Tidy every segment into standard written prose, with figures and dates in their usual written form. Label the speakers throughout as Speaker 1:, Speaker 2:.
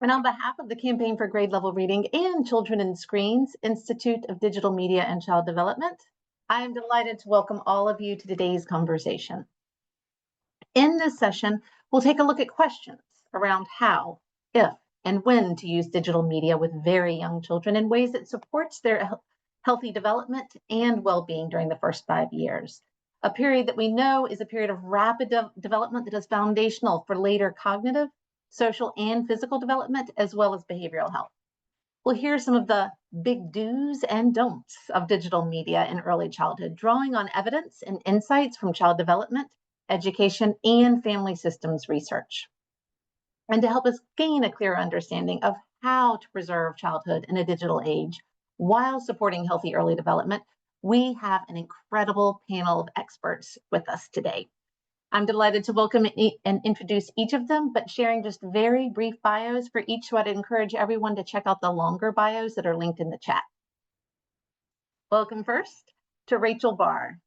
Speaker 1: And on behalf of the Campaign for Grade Level Reading and Children and Screens Institute of Digital Media and Child Development, I am delighted to welcome all of you to today's conversation. In this session, we'll take a look at questions around how, if, and when to use digital media with very young children in ways that supports their healthy development and well-being during the first 5 years. A period that we know is a period of rapid development that is foundational for later cognitive, social, and physical development, as well as behavioral health. We'll hear some of the big do's and don'ts of digital media in early childhood, drawing on evidence and insights from child development, education, and family systems research. And to help us gain a clear understanding of how to preserve childhood in a digital age while supporting healthy early development, we have an incredible panel of experts with us today. I'm delighted to welcome and introduce each of them, but sharing just very brief bios for each, so I'd encourage everyone to check out the longer bios that are linked in the chat. Welcome first to Rachel Barr.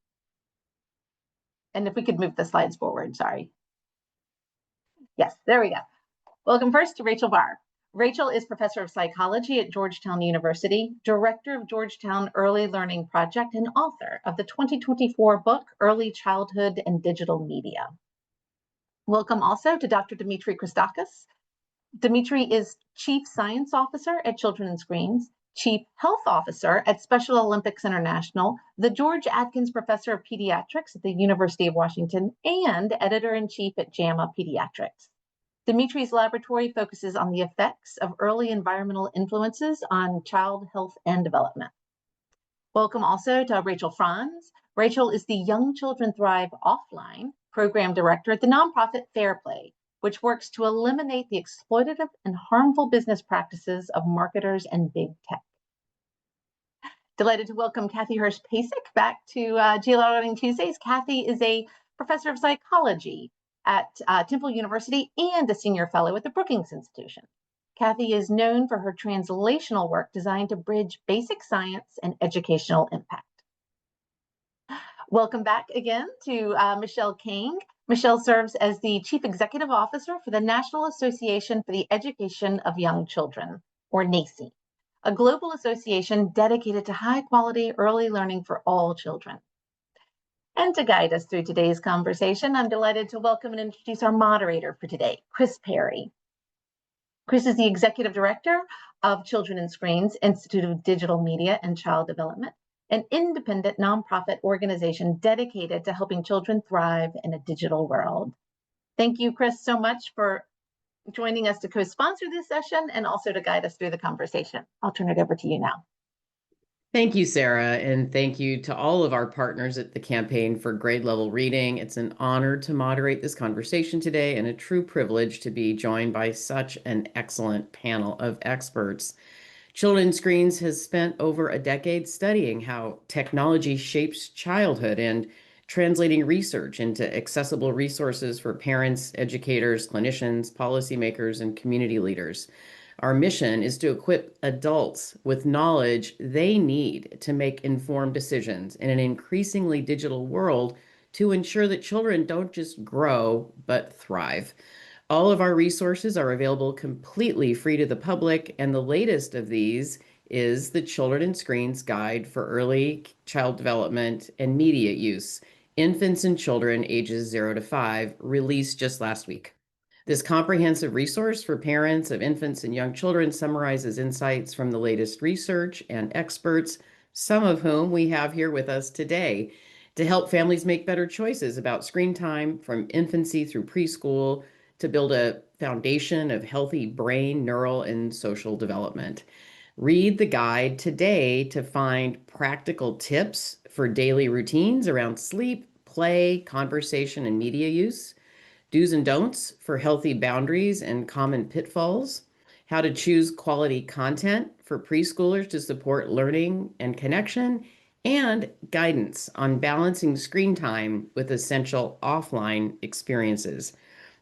Speaker 1: And if we could move the slides forward, sorry. Yes, there we go. Welcome first to Rachel Barr. Rachel is professor of psychology at Georgetown University, director of Georgetown Early Learning Project, and author of the 2024 book, Early Childhood and Digital Media. Welcome also to Dr. Dimitri Christakis. Dimitri is Chief Science Officer at Children and Screens, Chief Health Officer at Special Olympics International, the George Adkins Professor of Pediatrics at the University of Washington, and Editor-in-Chief at JAMA Pediatrics. Dimitri's laboratory focuses on the effects of early environmental influences on child health and development. Welcome also to Rachel Franz. Rachel is the Young Children Thrive Offline Program Director at the nonprofit Fair Play, which works to eliminate the exploitative and harmful business practices of marketers and big tech. Delighted to welcome Kathy Hirsch-Pasek back to GLR Learning Tuesdays. Kathy is a professor of psychology at Temple University and a senior fellow at the Brookings Institution. Kathy is known for her translational work designed to bridge basic science and educational impact. Welcome back again to Michelle King. Michelle serves as the Chief Executive Officer for the National Association for the Education of Young Children, or NAEYC, a global association dedicated to high-quality early learning for all children. And to guide us through today's conversation, I'm delighted to welcome and introduce our moderator for today, Chris Perry. Chris is the Executive Director of Children and Screens Institute of Digital Media and Child Development, an independent nonprofit organization dedicated to helping children thrive in a digital world. Thank you, Chris, so much for joining us to co-sponsor this session and also to guide us through the conversation. I'll turn it over to you now.
Speaker 2: Thank you, Sarah, and thank you to all of our partners at the Campaign for Grade Level Reading. It's an honor to moderate this conversation today and a true privilege to be joined by such an excellent panel of experts. Children Screens has spent over a decade studying how technology shapes childhood and translating research into accessible resources for parents, educators, clinicians, policymakers, and community leaders. Our mission is to equip adults with knowledge they need to make informed decisions in an increasingly digital world to ensure that children don't just grow, but thrive. All of our resources are available completely free to the public, and the latest of these is the Children and Screens Guide for Early Child Development and Media Use, Infants and Children ages 0 to 5, released just last week. This comprehensive resource for parents of infants and young children summarizes insights from the latest research and experts, some of whom we have here with us today, to help families make better choices about screen time from infancy through preschool to build a foundation of healthy brain, neural, and social development. Read the guide today to find practical tips for daily routines around sleep, play, conversation, and media use, do's and don'ts for healthy boundaries and common pitfalls, how to choose quality content for preschoolers to support learning and connection, and guidance on balancing screen time with essential offline experiences.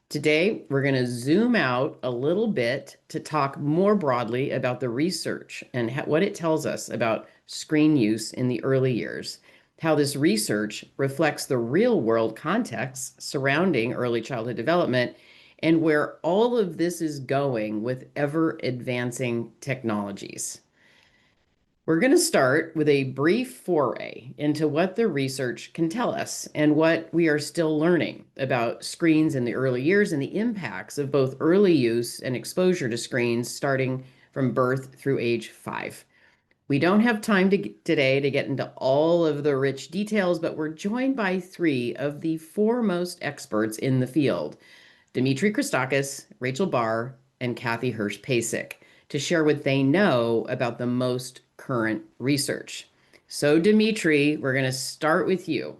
Speaker 2: Today, we're going to zoom out a little bit to talk more broadly about the research and what it tells us about screen use in the early years, how this research reflects the real-world context surrounding early childhood development, and where all of this is going with ever advancing technologies. We're going to start with a brief foray into what the research can tell us and what we are still learning about screens in the early years and the impacts of both early use and exposure to screens starting from birth through age 5. We don't have time today to get into all of the rich details, but we're joined by three of the foremost experts in the field, Dimitri Christakis, Rachel Barr, and Kathy Hirsch-Pasek, to share what they know about the most current research. So, Dimitri, we're going to start with you.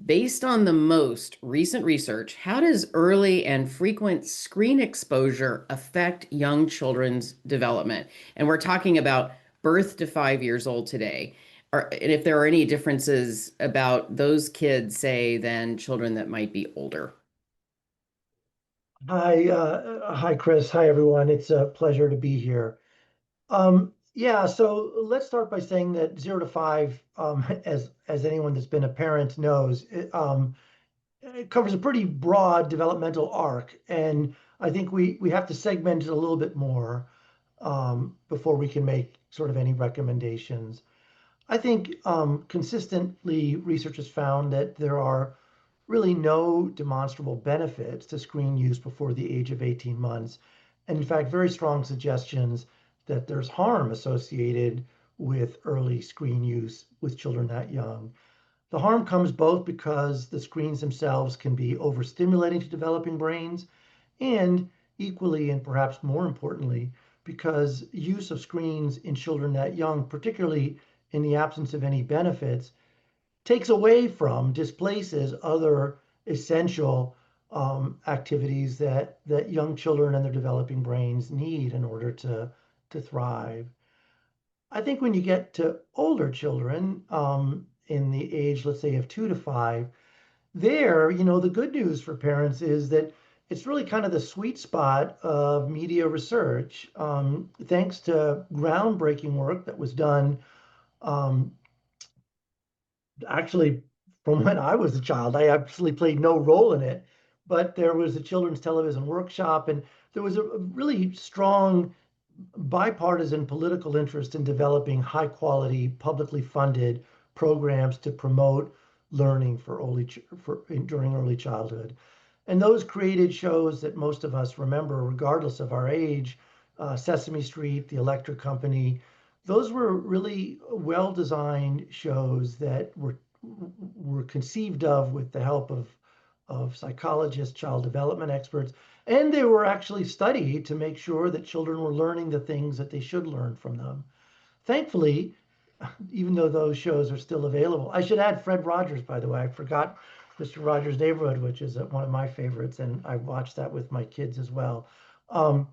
Speaker 2: Based on the most recent research, how does early and frequent screen exposure affect young children's development? And we're talking about birth to 5 years old today. And if there are any differences about those kids, say, than children that might be older.
Speaker 3: Hi, Chris. Hi, everyone. It's a pleasure to be here. Yeah, so let's start by saying that 0 to 5, as anyone that's been a parent knows, it covers a pretty broad developmental arc, and I think we have to segment it a little bit more before we can make sort of any recommendations. I think consistently research has found that there are really no demonstrable benefits to screen use before the age of 18 months. And in fact, very strong suggestions that there's harm associated with early screen use with children that young. The harm comes both because the screens themselves can be overstimulating to developing brains, and equally and perhaps more importantly, because use of screens in children that young, particularly in the absence of any benefits, takes away from, displaces other essential activities that young children and their developing brains need in order to thrive. I think when you get to older children in the age, let's say, of 2 to 5, there, the good news for parents is that it's really kind of the sweet spot of media research. Thanks to groundbreaking work that was done um, actually from when I was a child. I actually played no role in it, but there was a children's television workshop, and there was a really strong bipartisan political interest in developing high quality, publicly funded programs to promote learning during early childhood. And those created shows that most of us remember, regardless of our age. Sesame Street, The Electric Company. Those were really well-designed shows that were conceived of with the help of psychologists, child development experts, and they were actually studied to make sure that children were learning the things that they should learn from them. Thankfully, even though those shows are still available, I should add Fred Rogers, by the way. I forgot Mr. Rogers' Neighborhood, which is one of my favorites, and I watched that with my kids as well. Um,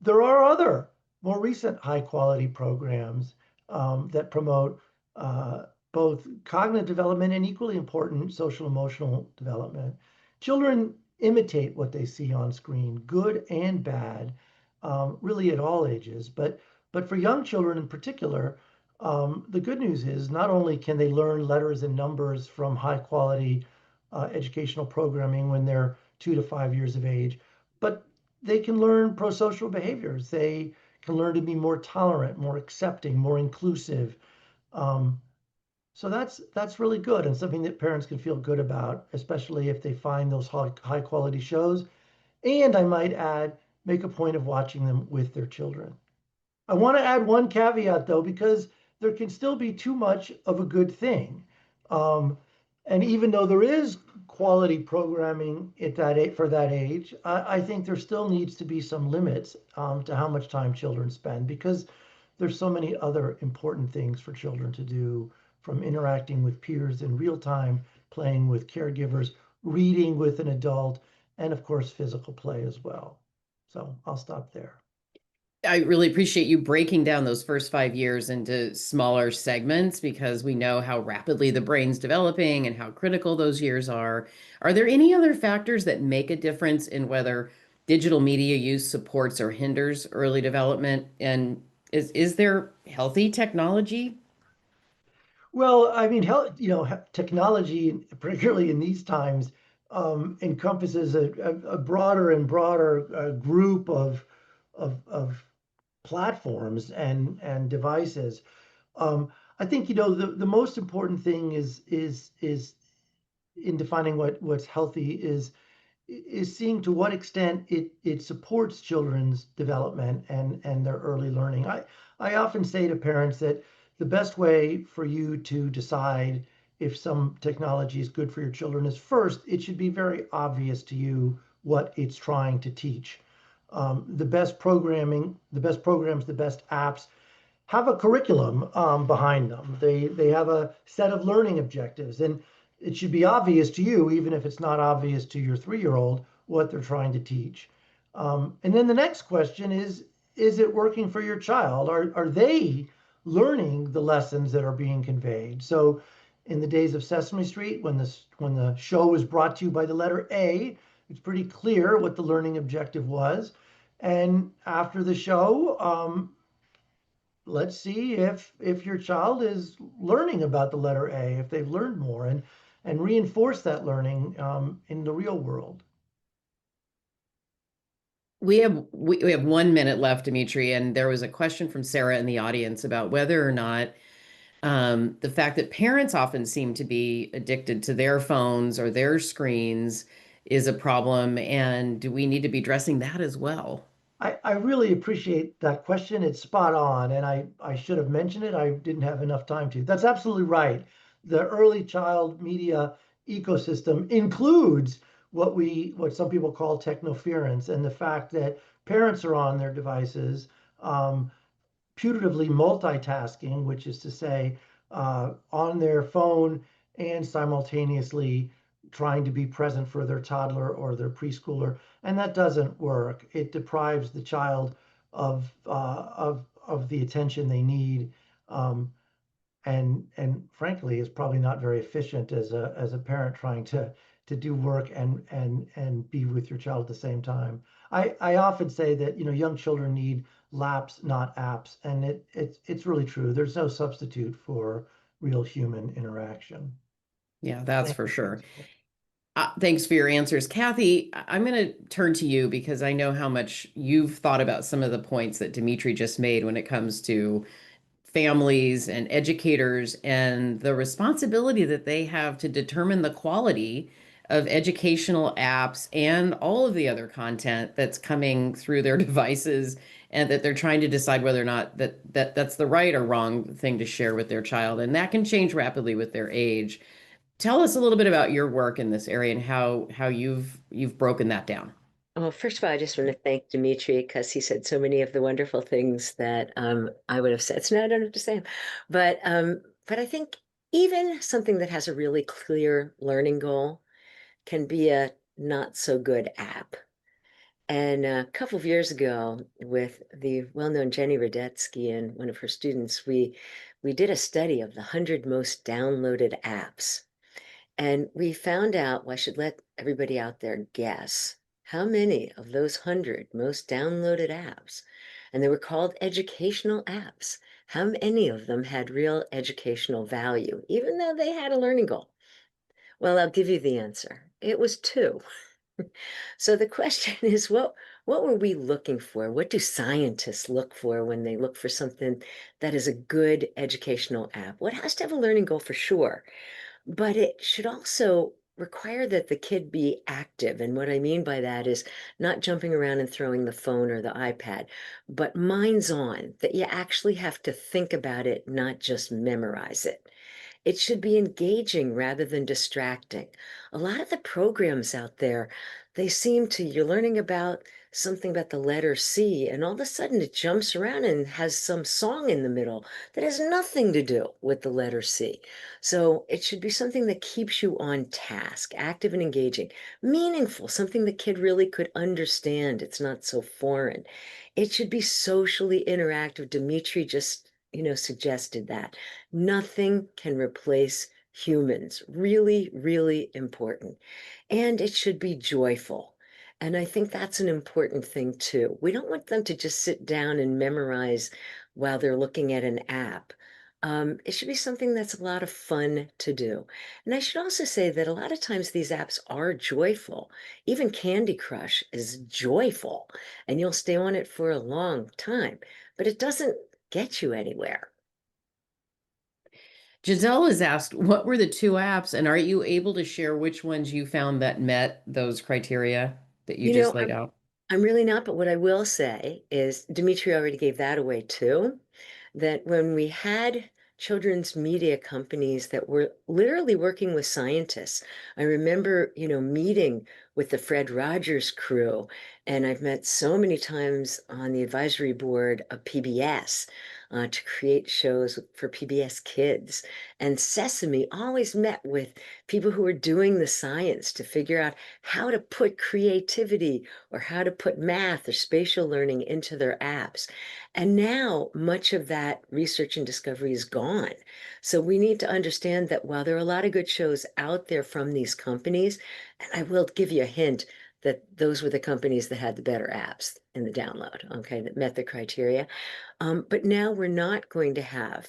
Speaker 3: there are other more recent high quality programs that promote both cognitive development and, equally important, social emotional development. Children imitate what they see on screen, good and bad, really at all ages. But for young children in particular, the good news is not only can they learn letters and numbers from high quality educational programming when they're 2 to 5 years of age, but they can learn pro-social behaviors. They can learn to be more tolerant, more accepting, more inclusive. Um, so that's really good, and something that parents can feel good about, especially if they find those high quality shows. And I might add, make a point of watching them with their children. I want to add one caveat though, because there can still be too much of a good thing. Um, and even though there is quality programming at for that age, I think there still needs to be some limits to how much time children spend, because there's so many other important things for children to do, from interacting with peers in real time, playing with caregivers, reading with an adult, and of course, physical play as well. So I'll stop there.
Speaker 2: I really appreciate you breaking down those first 5 years into smaller segments because we know how rapidly the brain's developing and how critical those years are. Are there any other factors that make a difference in whether digital media use supports or hinders early development? And is there healthy technology?
Speaker 3: Well, I mean, technology, particularly in these times, encompasses a broader and broader group of platforms and devices. I think, the most important thing is in defining what's healthy is seeing to what extent it supports children's development and their early learning. I often say to parents that the best way for you to decide if some technology is good for your children is, first, it should be very obvious to you what it's trying to teach. The best programming, the best programs, the best apps have a curriculum behind them. They have a set of learning objectives, and it should be obvious to you, even if it's not obvious to your 3-year-old, what they're trying to teach. And then the next question is it working for your child? Are they learning the lessons that are being conveyed? So in the days of Sesame Street, when the show was brought to you by the letter A, it's pretty clear what the learning objective was. And after the show, let's see if your child is learning about the letter A, if they've learned more, and reinforce that learning in the real world.
Speaker 2: We have 1 minute left, Dimitri, and there was a question from Sarah in the audience about whether or not the fact that parents often seem to be addicted to their phones or their screens is a problem, and do we need to be addressing that as well?
Speaker 3: I really appreciate that question. It's spot on, and I should have mentioned it. I didn't have enough time to. That's absolutely right. The early child media ecosystem includes what some people call technoference, and the fact that parents are on their devices, putatively multitasking, which is to say, on their phone and simultaneously trying to be present for their toddler or their preschooler, and that doesn't work. It deprives the child of the attention they need, and frankly, is probably not very efficient as a parent trying to do work and be with your child at the same time. I often say that young children need laps, not apps, and it's really true. There's no substitute for real human interaction.
Speaker 2: Yeah, that's
Speaker 3: Thank
Speaker 2: for
Speaker 3: you for
Speaker 2: sure.
Speaker 3: this question.
Speaker 2: Thanks for your answers. Kathy, I'm going to turn to you because I know how much you've thought about some of the points that Dimitri just made when it comes to families and educators and the responsibility that they have to determine the quality of educational apps and all of the other content that's coming through their devices, and that they're trying to decide whether or not that's the right or wrong thing to share with their child. And that can change rapidly with their age. Tell us a little bit about your work in this area and how you've broken that down.
Speaker 4: Well, first of all, I just want to thank Dimitri because he said so many of the wonderful things that I would have said. So now I don't have to say them. But I think even something that has a really clear learning goal can be a not so good app. And a couple of years ago, with the well-known Jenny Radetzky and one of her students, we did a study of the 100 most downloaded apps. And we found out, well, I should let everybody out there guess how many of those 100 most downloaded apps, and they were called educational apps, how many of them had real educational value, even though they had a learning goal? Well, I'll give you the answer. It was 2. So the question is, what were we looking for? What do scientists look for when they look for something that is a good educational app? What has to have a learning goal for sure? But it should also require that the kid be active. And what I mean by that is not jumping around and throwing the phone or the iPad, but minds on, that you actually have to think about it, not just memorize it. It should be engaging rather than distracting. A lot of the programs out there, they seem to, you're learning about something about the letter C, and all of a sudden it jumps around and has some song in the middle that has nothing to do with the letter C. So it should be something that keeps you on task, active and engaging, meaningful, something the kid really could understand. It's not so foreign. It should be socially interactive. Dimitri just, suggested that. Nothing can replace humans. Really, really important. And it should be joyful. And I think that's an important thing too. We don't want them to just sit down and memorize while they're looking at an app. It should be something that's a lot of fun to do. And I should also say that a lot of times these apps are joyful. Even Candy Crush is joyful, and you'll stay on it for a long time, but it doesn't get you anywhere.
Speaker 2: Giselle has asked, what were the two apps, and are you able to share which ones you found that met those criteria that you
Speaker 4: You
Speaker 2: just
Speaker 4: know,
Speaker 2: laid out?
Speaker 4: I'm really not, but what I will say is Dimitri already gave that away too. That when we had children's media companies that were literally working with scientists, I remember, meeting with the Fred Rogers crew, and I've met so many times on the advisory board of PBS to create shows for PBS Kids. And Sesame always met with people who were doing the science to figure out how to put creativity or how to put math or spatial learning into their apps. And now much of that research and discovery is gone. So we need to understand that while there are a lot of good shows out there from these companies, and I will give you a hint that those were the companies that had the better apps in the download, okay, that met the criteria. But now we're not going to have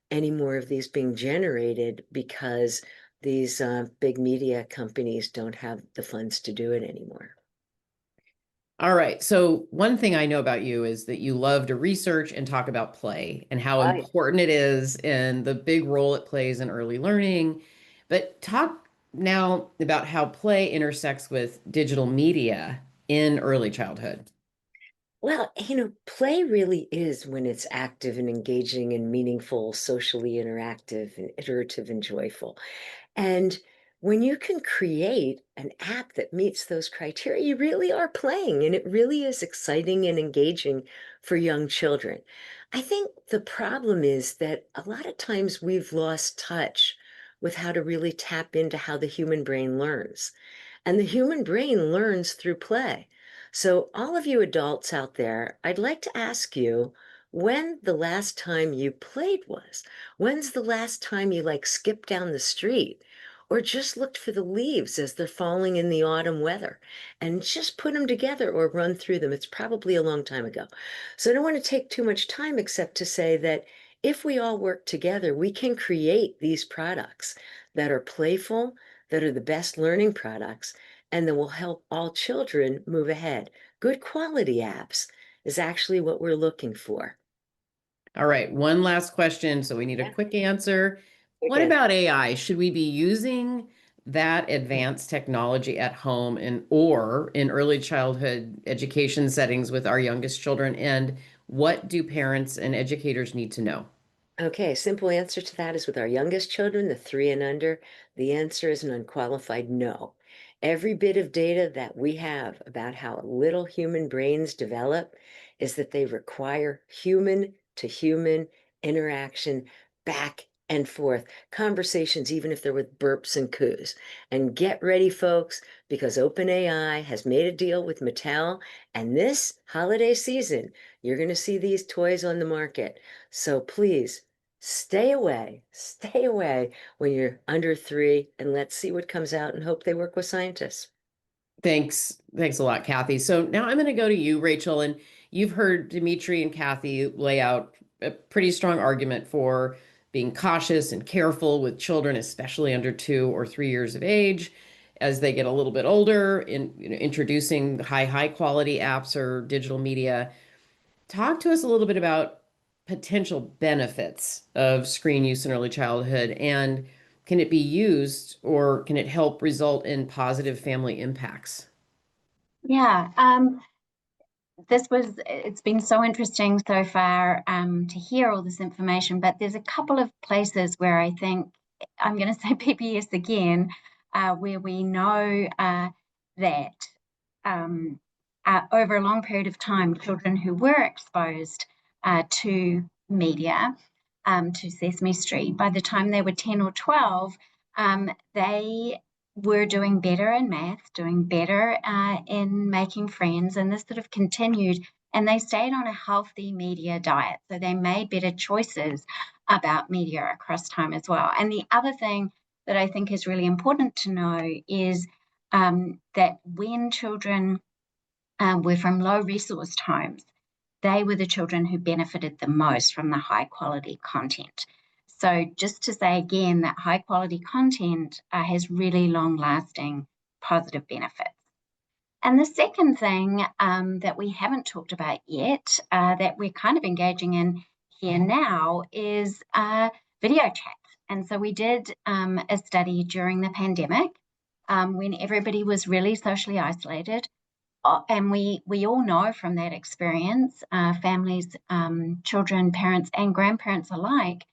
Speaker 4: any more of these being generated because these big media companies don't have the funds to do it anymore.
Speaker 2: All right. So one thing I know about you is that you love to research and talk about play and how
Speaker 4: Right.
Speaker 2: important it is and the big role it plays in early learning. But talk now about how play intersects with digital media in early childhood.
Speaker 4: Well, play really is when it's active and engaging and meaningful, socially interactive and iterative and joyful. And when you can create an app that meets those criteria, you really are playing, and it really is exciting and engaging for young children. I think the problem is that a lot of times we've lost touch with how to really tap into how the human brain learns. And the human brain learns through play. So, all of you adults out there, I'd like to ask you when the last time you played was. When's the last time you skipped down the street or just looked for the leaves as they're falling in the autumn weather and just put them together or run through them? It's probably a long time ago. So, I don't want to take too much time except to say that if we all work together, we can create these products that are playful, that are the best learning products, and that will help all children move ahead. Good quality apps is actually what we're looking for.
Speaker 2: All right. One last question. So we need a
Speaker 4: Yeah.
Speaker 2: quick answer. What
Speaker 4: Again,
Speaker 2: about AI? Should we be using that advanced technology at home or in early childhood education settings with our youngest children? And what do parents and educators need to know?
Speaker 4: okay, simple answer to that is with our youngest children, the 3 and under, the answer is an unqualified no. Every bit of data that we have about how little human brains develop is that they require human to human interaction back and forth, conversations, even if they're with burps and coos. And get ready, folks, because OpenAI has made a deal with Mattel, and this holiday season, you're going to see these toys on the market. So please stay away when you're under 3, and let's see what comes out and hope they work with scientists.
Speaker 2: Thanks. Thanks a lot, Kathy. So now I'm going to go to you, Rachel, and you've heard Dimitri and Kathy lay out a pretty strong argument for being cautious and careful with children, especially under 2 or 3 years of age, as they get a little bit older, in introducing high quality apps or digital media. Talk to us a little bit about potential benefits of screen use in early childhood, and can it be used or can it help result in positive family impacts?
Speaker 5: Yeah, it's been so interesting so far to hear all this information, but there's a couple of places where I think I'm going to say PBS again, where we know that over a long period of time, children who were exposed to media, to Sesame Street, by the time they were 10 or 12, they were doing better in math, doing better in making friends, and this sort of continued. And they stayed on a healthy media diet. So they made better choices about media across time as well. And the other thing that I think is really important to know is that when children were from low resourced homes, they were the children who benefited the most from the high quality content. So just to say again that high quality content has really long lasting positive benefits. And the second thing that we haven't talked about yet, that we're kind of engaging in here now, is video chat. And so we did a study during the pandemic when everybody was really socially isolated. And we all know from that experience, families, children, parents, and grandparents alike,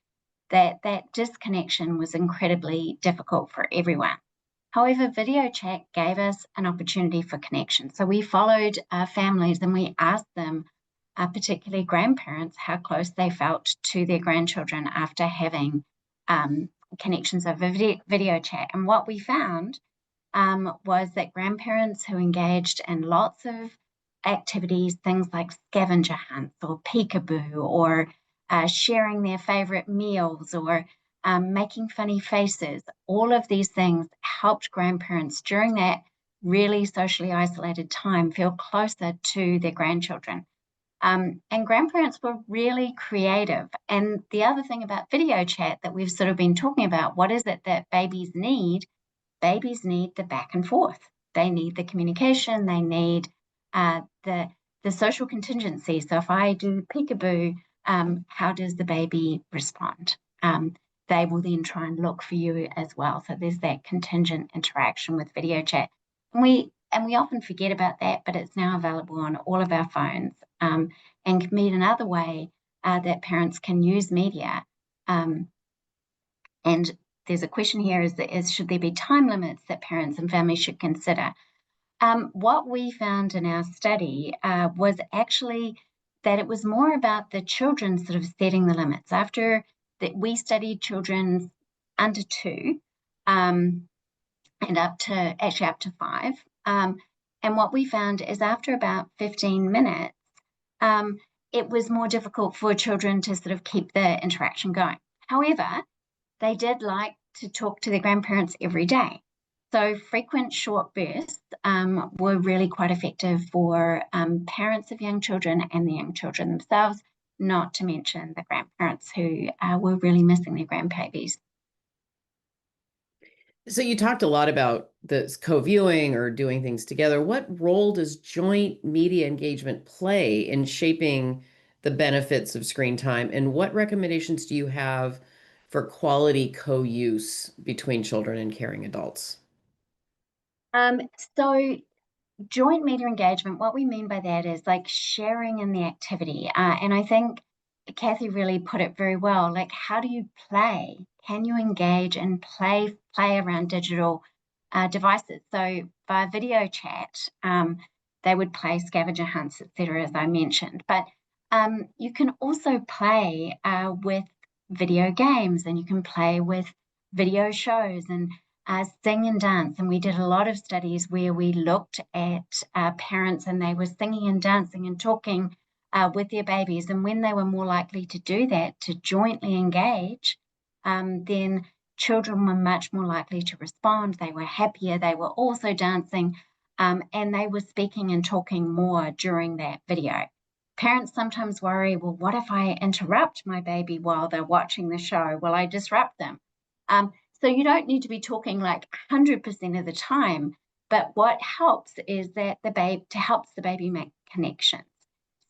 Speaker 5: that disconnection was incredibly difficult for everyone. However, video chat gave us an opportunity for connection. So we followed families and we asked them, particularly grandparents, how close they felt to their grandchildren after having connections over video chat. And what we found was that grandparents who engaged in lots of activities, things like scavenger hunts or peekaboo, or sharing their favorite meals, or making funny faces, all of these things helped grandparents during that really socially isolated time feel closer to their grandchildren. And grandparents were really creative. And the other thing about video chat that we've sort of been talking about, what is it that babies need? Babies need the back and forth. They need the communication. They need the social contingency. So if I do peekaboo, how does the baby respond? They will then try and look for you as well. So there's that contingent interaction with video chat. And we often forget about that, but it's now available on all of our phones, and can be another way that parents can use media. And there's a question here, is should there be time limits that parents and families should consider? What we found in our study was actually that it was more about the children sort of setting the limits. After that, we studied children under 2 and up to 5. And what we found is after about 15 minutes, it was more difficult for children to sort of keep the interaction going. However, they did like to talk to their grandparents every day. So frequent short bursts were really quite effective for parents of young children and the young children themselves, not to mention the grandparents who were really missing their grandbabies.
Speaker 2: So you talked a lot about this co-viewing or doing things together. What role does joint media engagement play in shaping the benefits of screen time? And what recommendations do you have for quality co-use between children and caring adults?
Speaker 5: So joint media engagement, what we mean by that is like sharing in the activity. And I think Kathy really put it very well. Like, how do you play? Can you engage and play around digital devices? So via video chat, they would play scavenger hunts, etc., as I mentioned. But you can also play with video games, and you can play with video shows and sing and dance. And we did a lot of studies where we looked at parents, and they were singing and dancing and talking with their babies. And when they were more likely to do that, to jointly engage, then children were much more likely to respond. They were happier. They were also dancing, and they were speaking and talking more during that video. Parents sometimes worry, well, what if I interrupt my baby while they're watching the show? Will I disrupt them? So you don't need to be talking like 100% of the time, but what helps is that helps the baby make connections.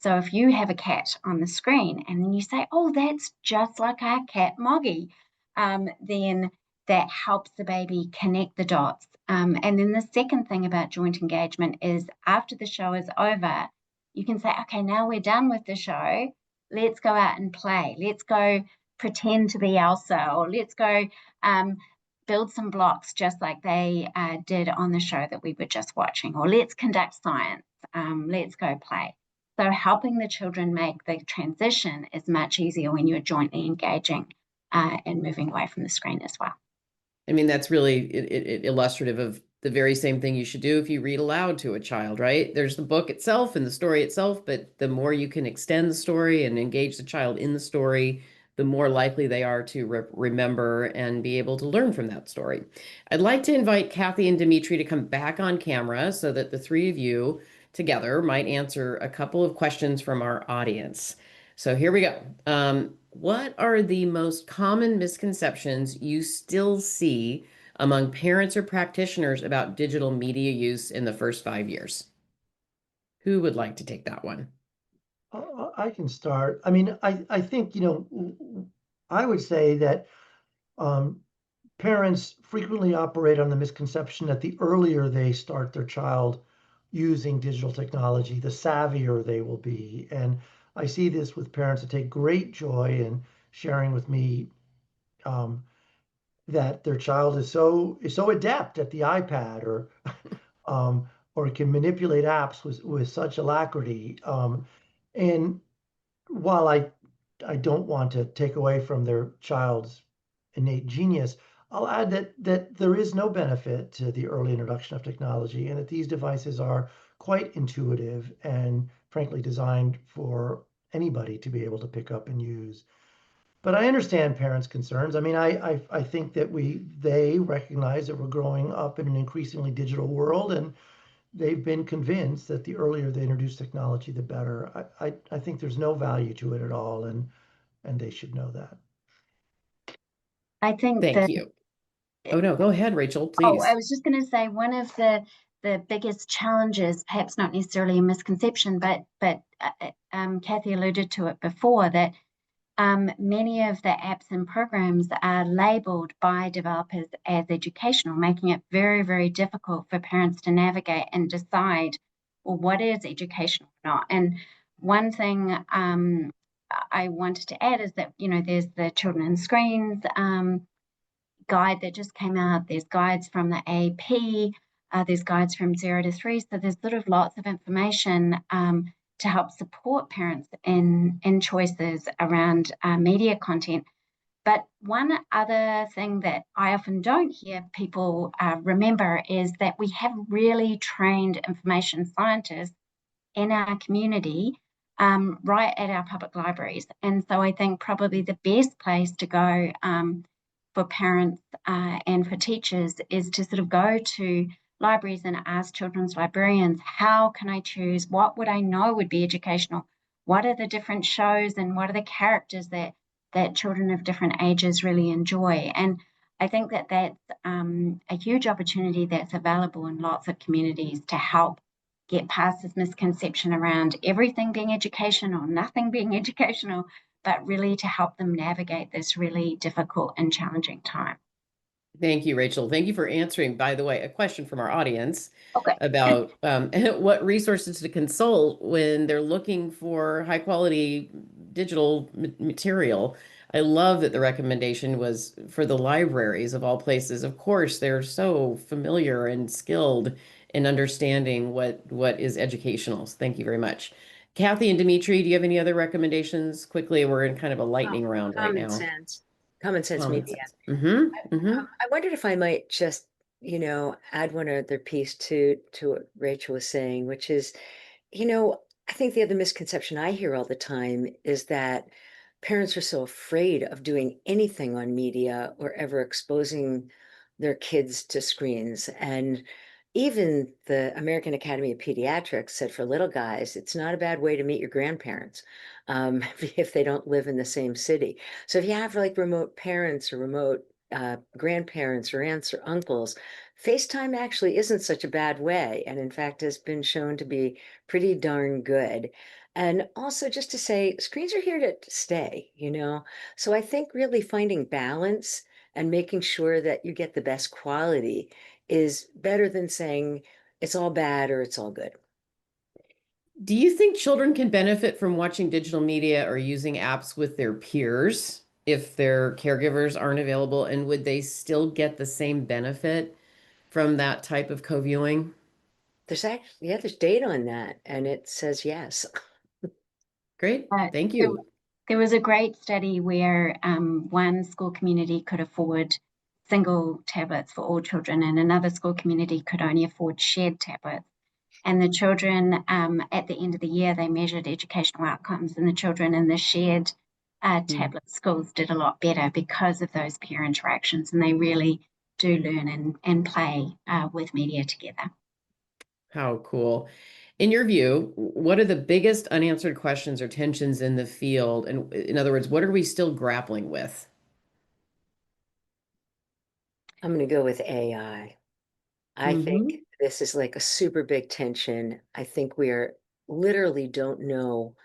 Speaker 5: So if you have a cat on the screen and then you say, oh, that's just like our cat Moggy, then that helps the baby connect the dots. And then the second thing about joint engagement is after the show is over, you can say, okay, now we're done with the show. Let's go out and play. Let's go pretend to be Elsa, or let's go build some blocks just like they did on the show that we were just watching, or let's conduct science. Let's go play. So helping the children make the transition is much easier when you're jointly engaging and moving away from the screen as well.
Speaker 2: I mean, that's really illustrative of the very same thing you should do if you read aloud to a child, right? There's the book itself and the story itself, but the more you can extend the story and engage the child in the story, the more likely they are to remember and be able to learn from that story. I'd like to invite Kathy and Dimitri to come back on camera so that the three of you together might answer a couple of questions from our audience. So here we go. what are the most common misconceptions you still see among parents or practitioners about digital media use in the first 5 years? Who would like to take that one?
Speaker 3: I can start. I mean, I think, I would say that um, parents frequently operate on the misconception that the earlier they start their child using digital technology, the savvier they will be. And I see this with parents that take great joy in sharing with me um, that their child is so adept at the iPad um, or can manipulate apps with such alacrity. And while I don't want to take away from their child's innate genius, I'll add that there is no benefit to the early introduction of technology, and that these devices are quite intuitive and frankly designed for anybody to be able to pick up and use. But I understand parents' concerns. I mean, I think that they recognize that we're growing up in an increasingly digital world, and they've been convinced that the earlier they introduce technology, the better. I think there's no value to it at all, and they should know that.
Speaker 5: I think
Speaker 2: Thank
Speaker 5: that,
Speaker 2: you. Oh, no, go ahead, Rachel,
Speaker 5: oh, I
Speaker 2: please.
Speaker 5: was just going to say one of the biggest challenges, perhaps not necessarily a misconception, but Kathy alluded to it before, that many of the apps and programs are labeled by developers as educational, making it very, very difficult for parents to navigate and decide, well, what is educational or not. And one thing I wanted to add is that, there's the Children and Screens guide that just came out. There's guides from the AP. There's guides from 0 to 3. So there's sort of lots of information to help support parents in choices around media content. But one other thing that I often don't hear people remember is that we have really trained information scientists in our community right at our public libraries. And so I think probably the best place to go for parents and for teachers is to sort of go to libraries and ask children's librarians, how can I choose? What would I know would be educational? What are the different shows and what are the characters that children of different ages really enjoy? And I think that that's a huge opportunity that's available in lots of communities to help get past this misconception around everything being educational, nothing being educational, but really to help them navigate this really difficult and challenging time.
Speaker 2: Thank you, Rachel. Thank you for answering, by the way, a question from our audience
Speaker 5: Okay.
Speaker 2: about what resources to consult when they're looking for high quality digital material. I love that the recommendation was for the libraries of all places. Of course, they're so familiar and skilled in understanding what is educational. So thank you very much. Kathy and Dimitri, do you have any other recommendations? Quickly, we're in kind of a lightning round right
Speaker 4: Common
Speaker 2: now.
Speaker 4: sense. Common sense
Speaker 2: Common
Speaker 4: media.
Speaker 2: sense. Mm-hmm.
Speaker 4: I wondered if I might just, add one other piece to what Rachel was saying, which is, I think the other misconception I hear all the time is that parents are so afraid of doing anything on media or ever exposing their kids to screens. And even the American Academy of Pediatrics said for little guys, it's not a bad way to meet your grandparents if they don't live in the same city. So if you have like remote parents or remote grandparents or aunts or uncles, FaceTime actually isn't such a bad way. And in fact, has been shown to be pretty darn good. And also just to say, screens are here to stay, So I think really finding balance and making sure that you get the best quality is better than saying it's all bad or it's all good.
Speaker 2: Do you think children can benefit from watching digital media or using apps with their peers if their caregivers aren't available? And would they still get the same benefit from that type of co-viewing?
Speaker 4: There's data on that, and it says yes.
Speaker 2: Great. Thank
Speaker 5: There,
Speaker 2: you.
Speaker 5: there was a great study where one school community could afford single tablets for all children, and another school community could only afford shared tablets. And the children, at the end of the year, they measured educational outcomes, and the children in the shared tablet schools did a lot better because of those peer interactions, and they really do learn and play with media together.
Speaker 2: How cool. In your view, what are the biggest unanswered questions or tensions in the field? And in other words, what are we still grappling with?
Speaker 4: I'm going to go with AI. I think this is like a super big tension. I think we're literally don't know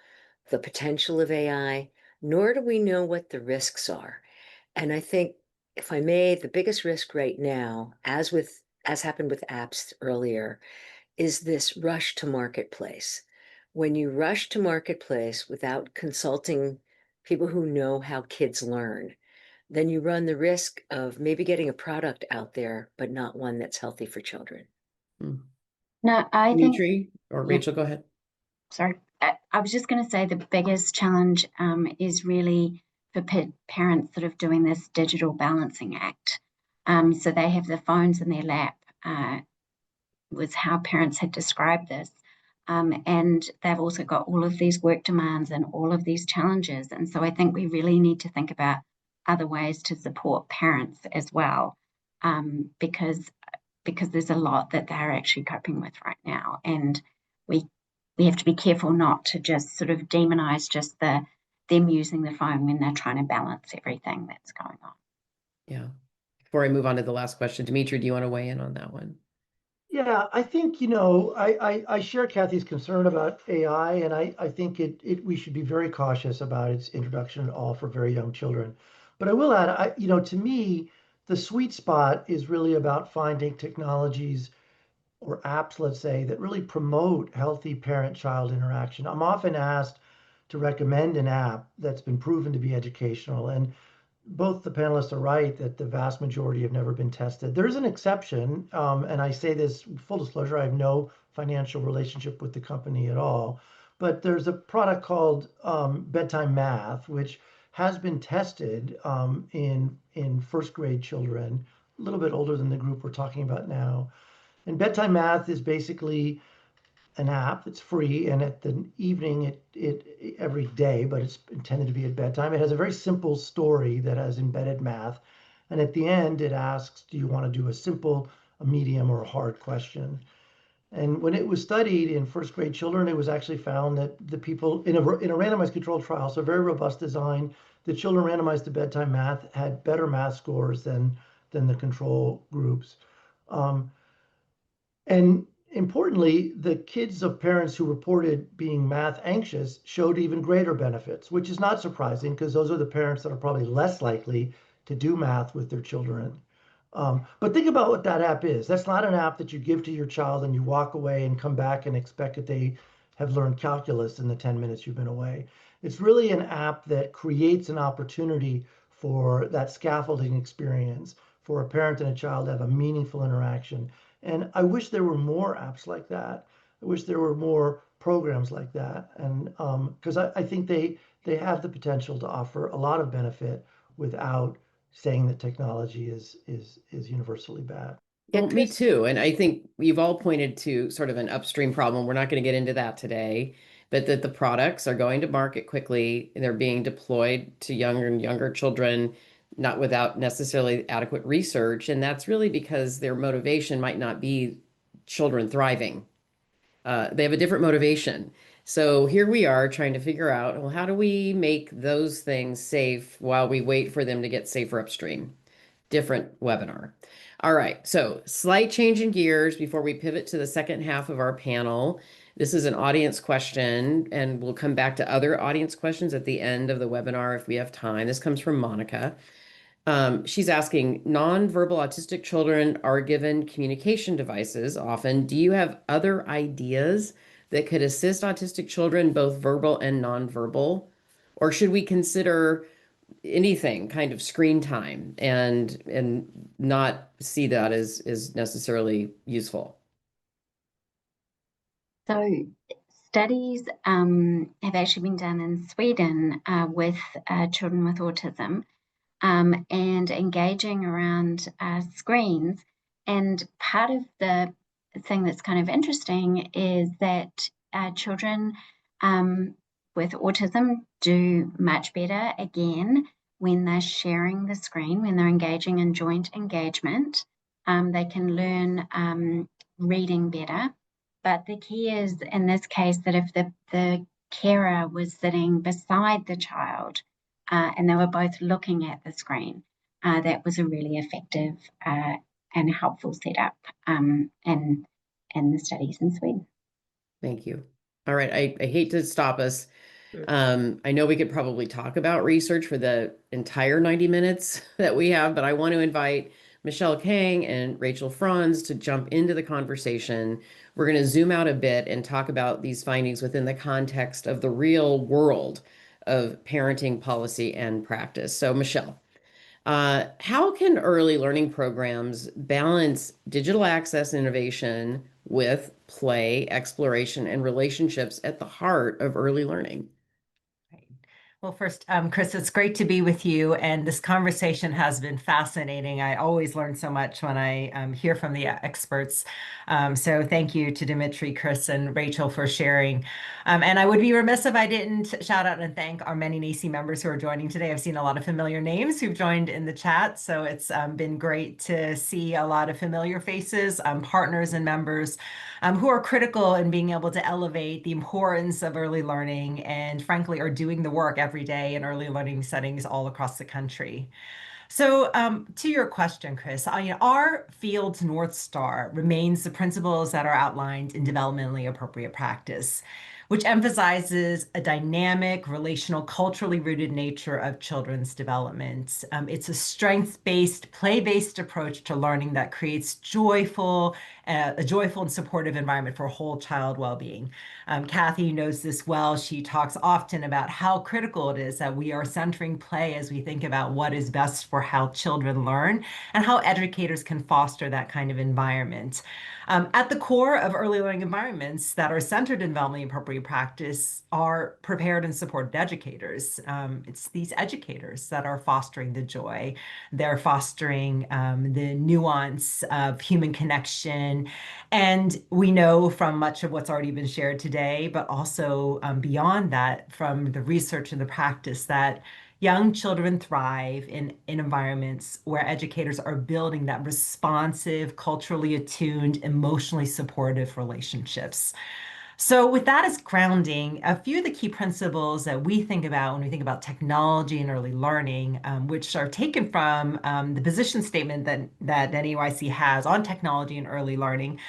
Speaker 4: the potential of AI, nor do we know what the risks are. And I think, if I may, the biggest risk right now, as happened with apps earlier, is this rush to marketplace. When you rush to marketplace without consulting people who know how kids learn, then you run the risk of maybe getting a product out there, but not one that's healthy for children.
Speaker 5: No, I think,
Speaker 2: Dimitri or
Speaker 5: yeah.
Speaker 2: Rachel, go ahead.
Speaker 5: Sorry, I was just going to say the biggest challenge is really for parents sort of doing this digital balancing act. So they have the phones in their lap, was how parents had described this. And they've also got all of these work demands and all of these challenges. And so I think we really need to think about other ways to support parents as well, because there's a lot that they're actually coping with right now. And we have to be careful not to just sort of demonize just them using the phone when they're trying to balance everything that's going on.
Speaker 2: Yeah. Before I move on to the last question, Dimitri, do you want to weigh in on that one?
Speaker 3: Yeah, I think, I share Kathy's concern about AI, and I think we should be very cautious about its introduction at all for very young children. But I will add, to me, the sweet spot is really about finding technologies or apps, let's say, that really promote healthy parent-child interaction. I'm often asked to recommend an app that's been proven to be educational, and both the panelists are right that the vast majority have never been tested. There's an exception, and I say this full disclosure, I have no financial relationship with the company at all, but there's a product called Bedtime Math, which has been tested in first grade children, a little bit older than the group we're talking about now. And Bedtime Math is basically an app that's free, and at the evening it every day, but it's intended to be at bedtime. It has a very simple story that has embedded math, and at the end it asks, do you want to do a simple, a medium, or a hard question? And when it was studied in first grade children, it was actually found that the people in a randomized controlled trial, so very robust design, the children randomized to bedtime math had better math scores than the control groups. And importantly, the kids of parents who reported being math anxious showed even greater benefits, which is not surprising because those are the parents that are probably less likely to do math with their children. But think about what that app is. That's not an app that you give to your child and you walk away and come back and expect that they have learned calculus in the 10 minutes you've been away. It's really an app that creates an opportunity for that scaffolding experience for a parent and a child to have a meaningful interaction. And I wish there were more apps like that. I wish there were more programs like that. And because I think they have the potential to offer a lot of benefit without saying that technology is universally bad.
Speaker 2: Well, me too. And I think you've all pointed to sort of an upstream problem. We're not going to get into that today, but that the products are going to market quickly. They're being deployed to younger and younger children, not without necessarily adequate research. And that's really because their motivation might not be children thriving. They have a different motivation. So here we are trying to figure out, well, how do we make those things safe while we wait for them to get safer upstream? Different webinar. All right, so slight change in gears before we pivot to the second half of our panel. This is an audience question, and we'll come back to other audience questions at the end of the webinar if we have time. This comes from Monica. She's asking, nonverbal autistic children are given communication devices often. Do you have other ideas that could assist autistic children, both verbal and nonverbal? Or should we consider anything kind of screen time and not see that as necessarily useful?
Speaker 5: So studies have actually been done in Sweden with children with autism and engaging around screens. And part of the thing that's kind of interesting is that children with autism do much better, again, when they're sharing the screen, when they're engaging in joint engagement. They can learn reading better. but the key is in this case that if the carer was sitting beside the child and they were both looking at the screen, that was a really effective and helpful setup in the studies in Sweden.
Speaker 2: Thank you. All right. I hate to stop us.
Speaker 4: Mm.
Speaker 2: I know we could probably talk about research for the entire 90 minutes that we have, but I want to invite Michelle Kang and Rachel Franz to jump into the conversation. We're going to zoom out a bit and talk about these findings within the context of the real world of parenting policy and practice. So, Michelle, how can early learning programs balance digital access innovation with play, exploration, and relationships at the heart of early learning?
Speaker 6: Right. Well, first, Chris, it's great to be with you. And this conversation has been fascinating. I always learn so much when I hear from the experts. So thank you to Dimitri, Chris, and Rachel for sharing. And I would be remiss if I didn't shout out and thank our many NACE members who are joining today. I've seen a lot of familiar names who've joined in the chat. So it's been great to see a lot of familiar faces, partners and members who are critical in being able to elevate the importance of early learning and frankly are doing the work every day in early learning settings all across the country. So to your question, Chris, our field's North Star remains the principles that are outlined in developmentally appropriate practice, which emphasizes a dynamic, relational, culturally rooted nature of children's development. It's a strengths-based, play-based approach to learning that creates a joyful and supportive environment for whole child well-being. Kathy knows this well. She talks often about how critical it is that we are centering play as we think about what is best for how children learn and how educators can foster that kind of environment. At the core of early learning environments that are centered in developmentally appropriate practice are prepared and supported educators. It's these educators that are fostering the joy. They're fostering the nuance of human connection. And we know from much of what's already been shared today, but also beyond that, from the research and the practice, that young children thrive in environments where educators are building that responsive, culturally attuned, emotionally supportive relationships. So with that as grounding, a few of the key principles that we think about when we think about technology and early learning, which are taken from the position statement that NEYC has on technology and early learning.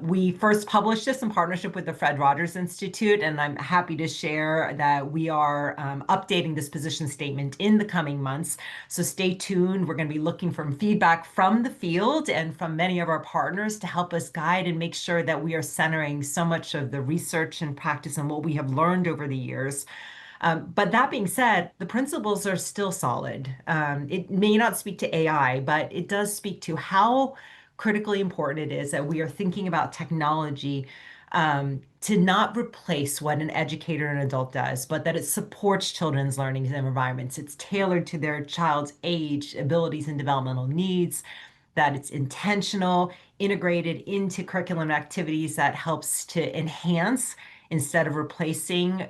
Speaker 6: We first published this in partnership with the Fred Rogers Institute, and I'm happy to share that we are updating this position statement in the coming months. So stay tuned. We're going to be looking for feedback from the field and from many of our partners to help us guide and make sure that we are centering so much of the research and practice and what we have learned over the years. But that being said, the principles are still solid. It may not speak to AI, but it does speak to how critically important it is that we are thinking about technology to not replace what an educator and adult does, but that it supports children's learning in environments. It's tailored to their child's age, abilities, and developmental needs, that it's intentional, integrated into curriculum activities that helps to enhance instead of replacing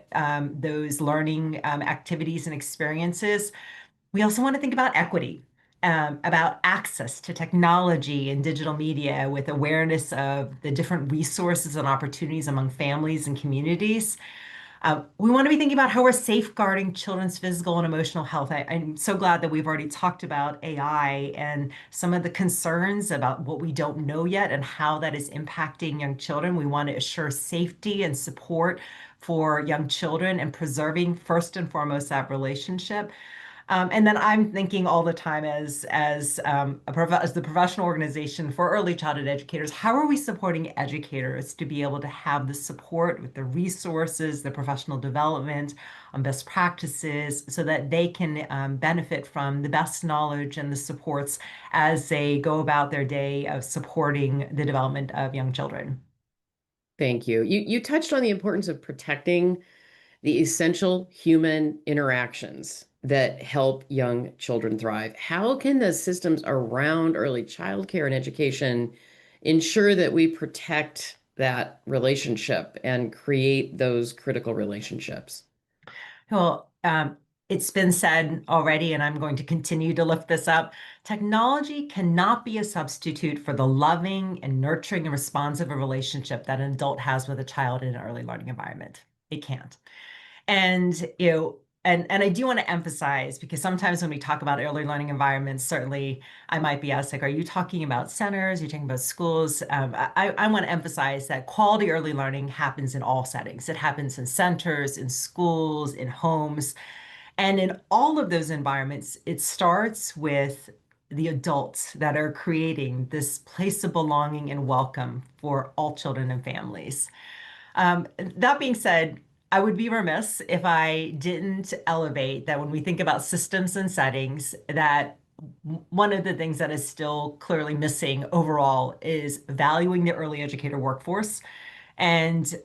Speaker 6: those learning activities and experiences. We also want to think about equity, about access to technology and digital media with awareness of the different resources and opportunities among families and communities. We want to be thinking about how we're safeguarding children's physical and emotional health. I'm so glad that we've already talked about AI and some of the concerns about what we don't know yet and how that is impacting young children. We want to assure safety and support for young children and preserving first and foremost that relationship. And then I'm thinking all the time as the professional organization for early childhood educators, how are we supporting educators to be able to have the support with the resources, the professional development on best practices so that they can benefit from the best knowledge and the supports as they go about their day of supporting the development of young children.
Speaker 2: Thank you. You touched on the importance of protecting the essential human interactions that help young children thrive. How can the systems around early childcare and education ensure that we protect that relationship and create those critical relationships?
Speaker 6: Well, it's been said already, and I'm going to continue to lift this up. Technology cannot be a substitute for the loving and nurturing and responsive relationship that an adult has with a child in an early learning environment. It can't. And, and I do want to emphasize, because sometimes when we talk about early learning environments, certainly I might be asked, like, are you talking about centers? You're talking about schools? I want to emphasize that quality early learning happens in all settings. It happens in centers, in schools, in homes. And in all of those environments, it starts with the adults that are creating this place of belonging and welcome for all children and families. That being said, I would be remiss if I didn't elevate that when we think about systems and settings, that one of the things that is still clearly missing overall is valuing the early educator workforce and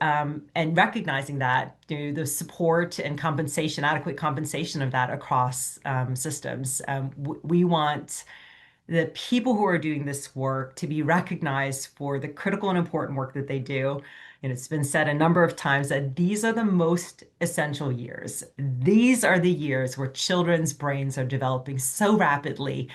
Speaker 6: recognizing that through the support and compensation, adequate compensation of that across systems. We want the people who are doing this work to be recognized for the critical and important work that they do. And it's been said a number of times that these are the most essential years. These are the years where children's brains are developing so rapidly.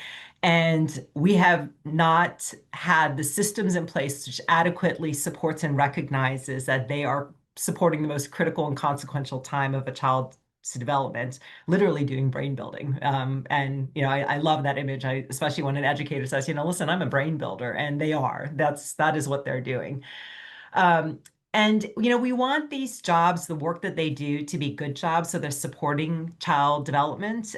Speaker 6: And we have not had the systems in place which adequately supports and recognizes that they are supporting the most critical and consequential time of a child's development, literally doing brain building. And I love that image. Especially when an educator says, listen, I'm a brain builder, and they are. That is what they're doing. And we want these jobs, the work that they do, to be good jobs, so they're supporting child development.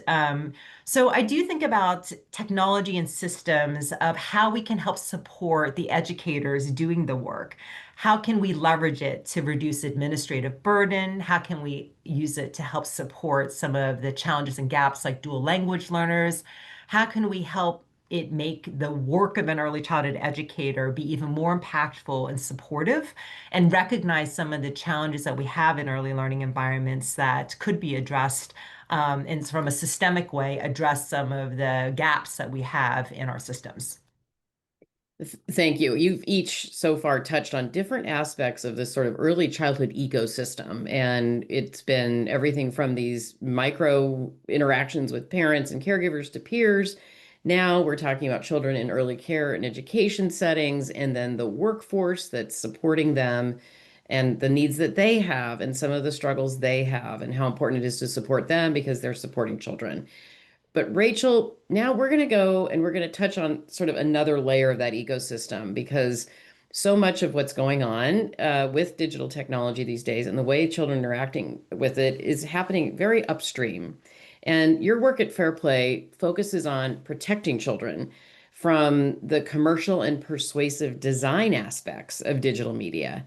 Speaker 6: So I do think about technology and systems of how we can help support the educators doing the work. How can we leverage it to reduce administrative burden? How can we use it to help support some of the challenges and gaps like dual language learners? How can we help it make the work of an early childhood educator be even more impactful and supportive, and recognize some of the challenges that we have in early learning environments that could be addressed, and from a systemic way, address some of the gaps that we have in our systems.
Speaker 2: Thank you. You've each so far touched on different aspects of this sort of early childhood ecosystem. And it's been everything from these micro interactions with parents and caregivers to peers. Now we're talking about children in early care and education settings, and then the workforce that's supporting them and the needs that they have and some of the struggles they have and how important it is to support them because they're supporting children. But Rachel, now we're going to go and we're going to touch on sort of another layer of that ecosystem, because so much of what's going on with digital technology these days and the way children are interacting with it is happening very upstream. And your work at Fair Play focuses on protecting children from the commercial and persuasive design aspects of digital media.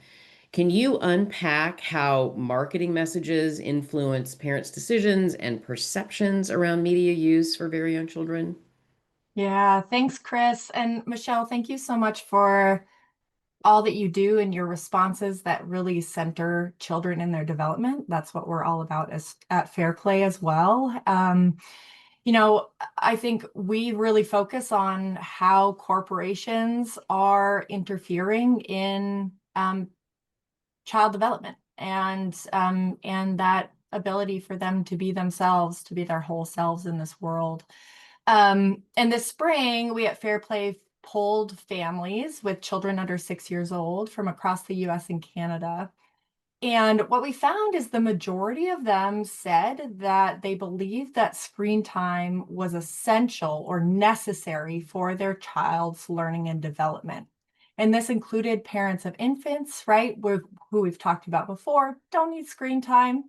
Speaker 2: Can you unpack how marketing messages influence parents' decisions and perceptions around media use for very young children?
Speaker 7: Yeah, thanks, Chris. And Michelle, thank you so much for all that you do and your responses that really center children in their development. That's what we're all about at Fair Play as well. I think we really focus on how corporations are interfering in child development and that ability for them to be themselves, to be their whole selves in this world. And this spring, we at Fair Play polled families with children under 6 years old from across the US and Canada. And what we found is the majority of them said that they believed that screen time was essential or necessary for their child's learning and development. And this included parents of infants, right, who we've talked about before, don't need screen time.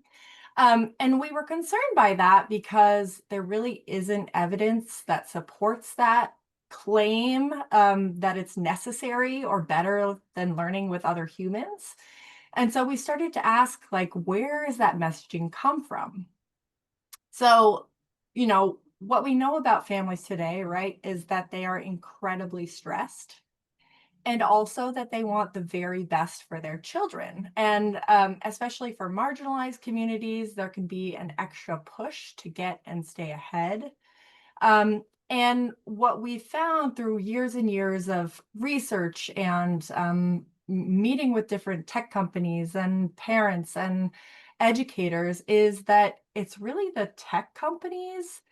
Speaker 7: And we were concerned by that because there really isn't evidence that supports that claim, that it's necessary or better than learning with other humans. And so we started to ask, like, where does that messaging come from? So, what we know about families today, right, is that they are incredibly stressed, and also that they want the very best for their children. And especially for marginalized communities, there can be an extra push to get and stay ahead. And what we found through years and years of research and meeting with different tech companies and parents and educators is that it's really the tech companies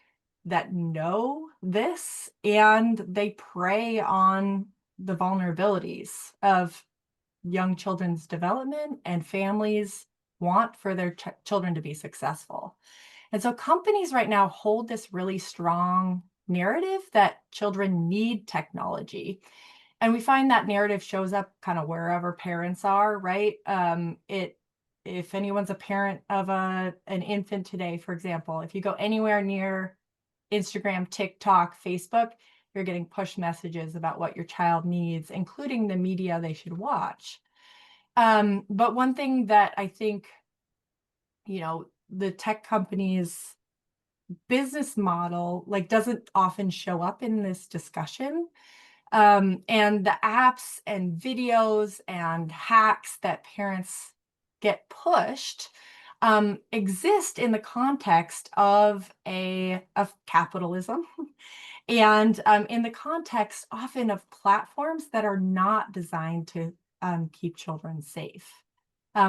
Speaker 7: that know this, and they prey on the vulnerabilities of young children's development, and families want for their children to be successful. And so companies right now hold this really strong narrative that children need technology. And we find that narrative shows up kind of wherever parents are, right? If anyone's a parent of an infant today, for example, if you go anywhere near Instagram, TikTok, Facebook, you're getting push messages about what your child needs, including the media they should watch. But one thing that I think, the tech companies' business model doesn't often show up in this discussion. And the apps and videos and hacks that parents get pushed exist in the context of capitalism and in the context often of platforms that are not designed to keep children safe.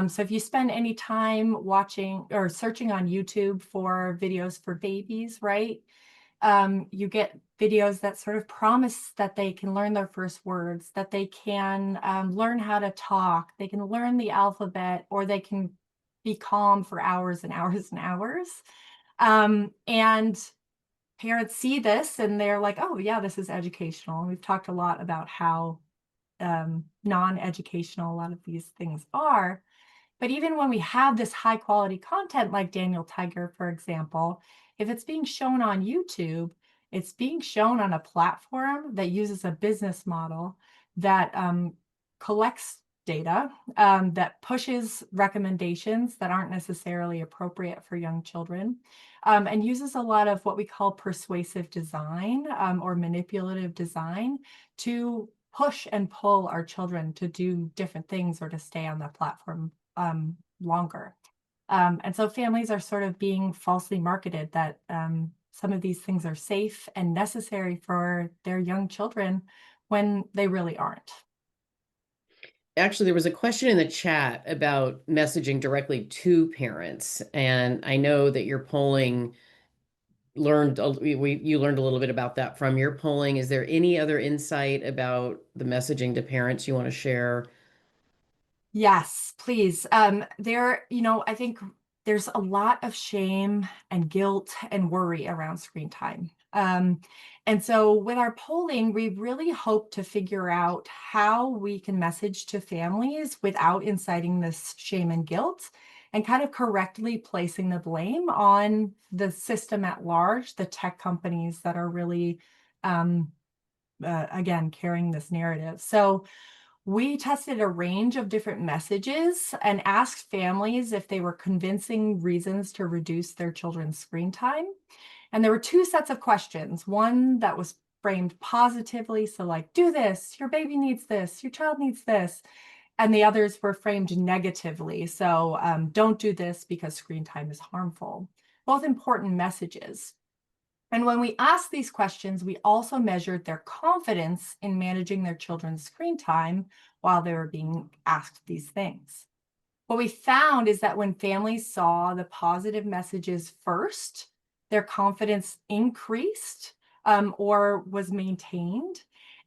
Speaker 7: So if you spend any time watching or searching on YouTube for videos for babies, right? You get videos that sort of promise that they can learn their first words, that they can learn how to talk, they can learn the alphabet, or they can be calm for hours and hours and hours. And parents see this and they're like, oh yeah, this is educational. And we've talked a lot about how non-educational a lot of these things are. But even when we have this high quality content like Daniel Tiger, for example, if it's being shown on YouTube, it's being shown on a platform that uses a business model that collects data, that pushes recommendations that aren't necessarily appropriate for young children, and uses a lot of what we call persuasive design or manipulative design to push and pull our children to do different things or to stay on the platform longer. And so families are sort of being falsely marketed that some of these things are safe and necessary for their young children when they really aren't.
Speaker 2: Actually, there was a question in the chat about messaging directly to parents. And I know that your polling you learned a little bit about that from your polling. Is there any other insight about the messaging to parents you want to share?
Speaker 7: Yes, please. I think there's a lot of shame and guilt and worry around screen time. And so with our polling, we really hope to figure out how we can message to families without inciting this shame and guilt, and kind of correctly placing the blame on the system at large, the tech companies that are really, again, carrying this narrative. So we tested a range of different messages and asked families if they were convincing reasons to reduce their children's screen time. And there were two sets of questions. One that was framed positively, so like, do this, your baby needs this, your child needs this. And the others were framed negatively. So don't do this because screen time is harmful. Both important messages. And when we asked these questions, we also measured their confidence in managing their children's screen time while they were being asked these things. What we found is that when families saw the positive messages first, their confidence increased or was maintained.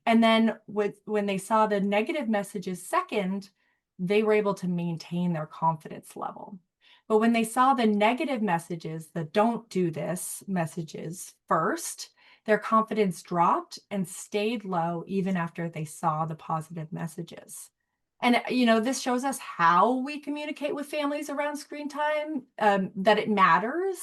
Speaker 7: And then when they saw the negative messages second, they were able to maintain their confidence level. But when they saw the negative messages, the don't do this messages first, their confidence dropped and stayed low even after they saw the positive messages. And, this shows us how we communicate with families around screen time, that it matters.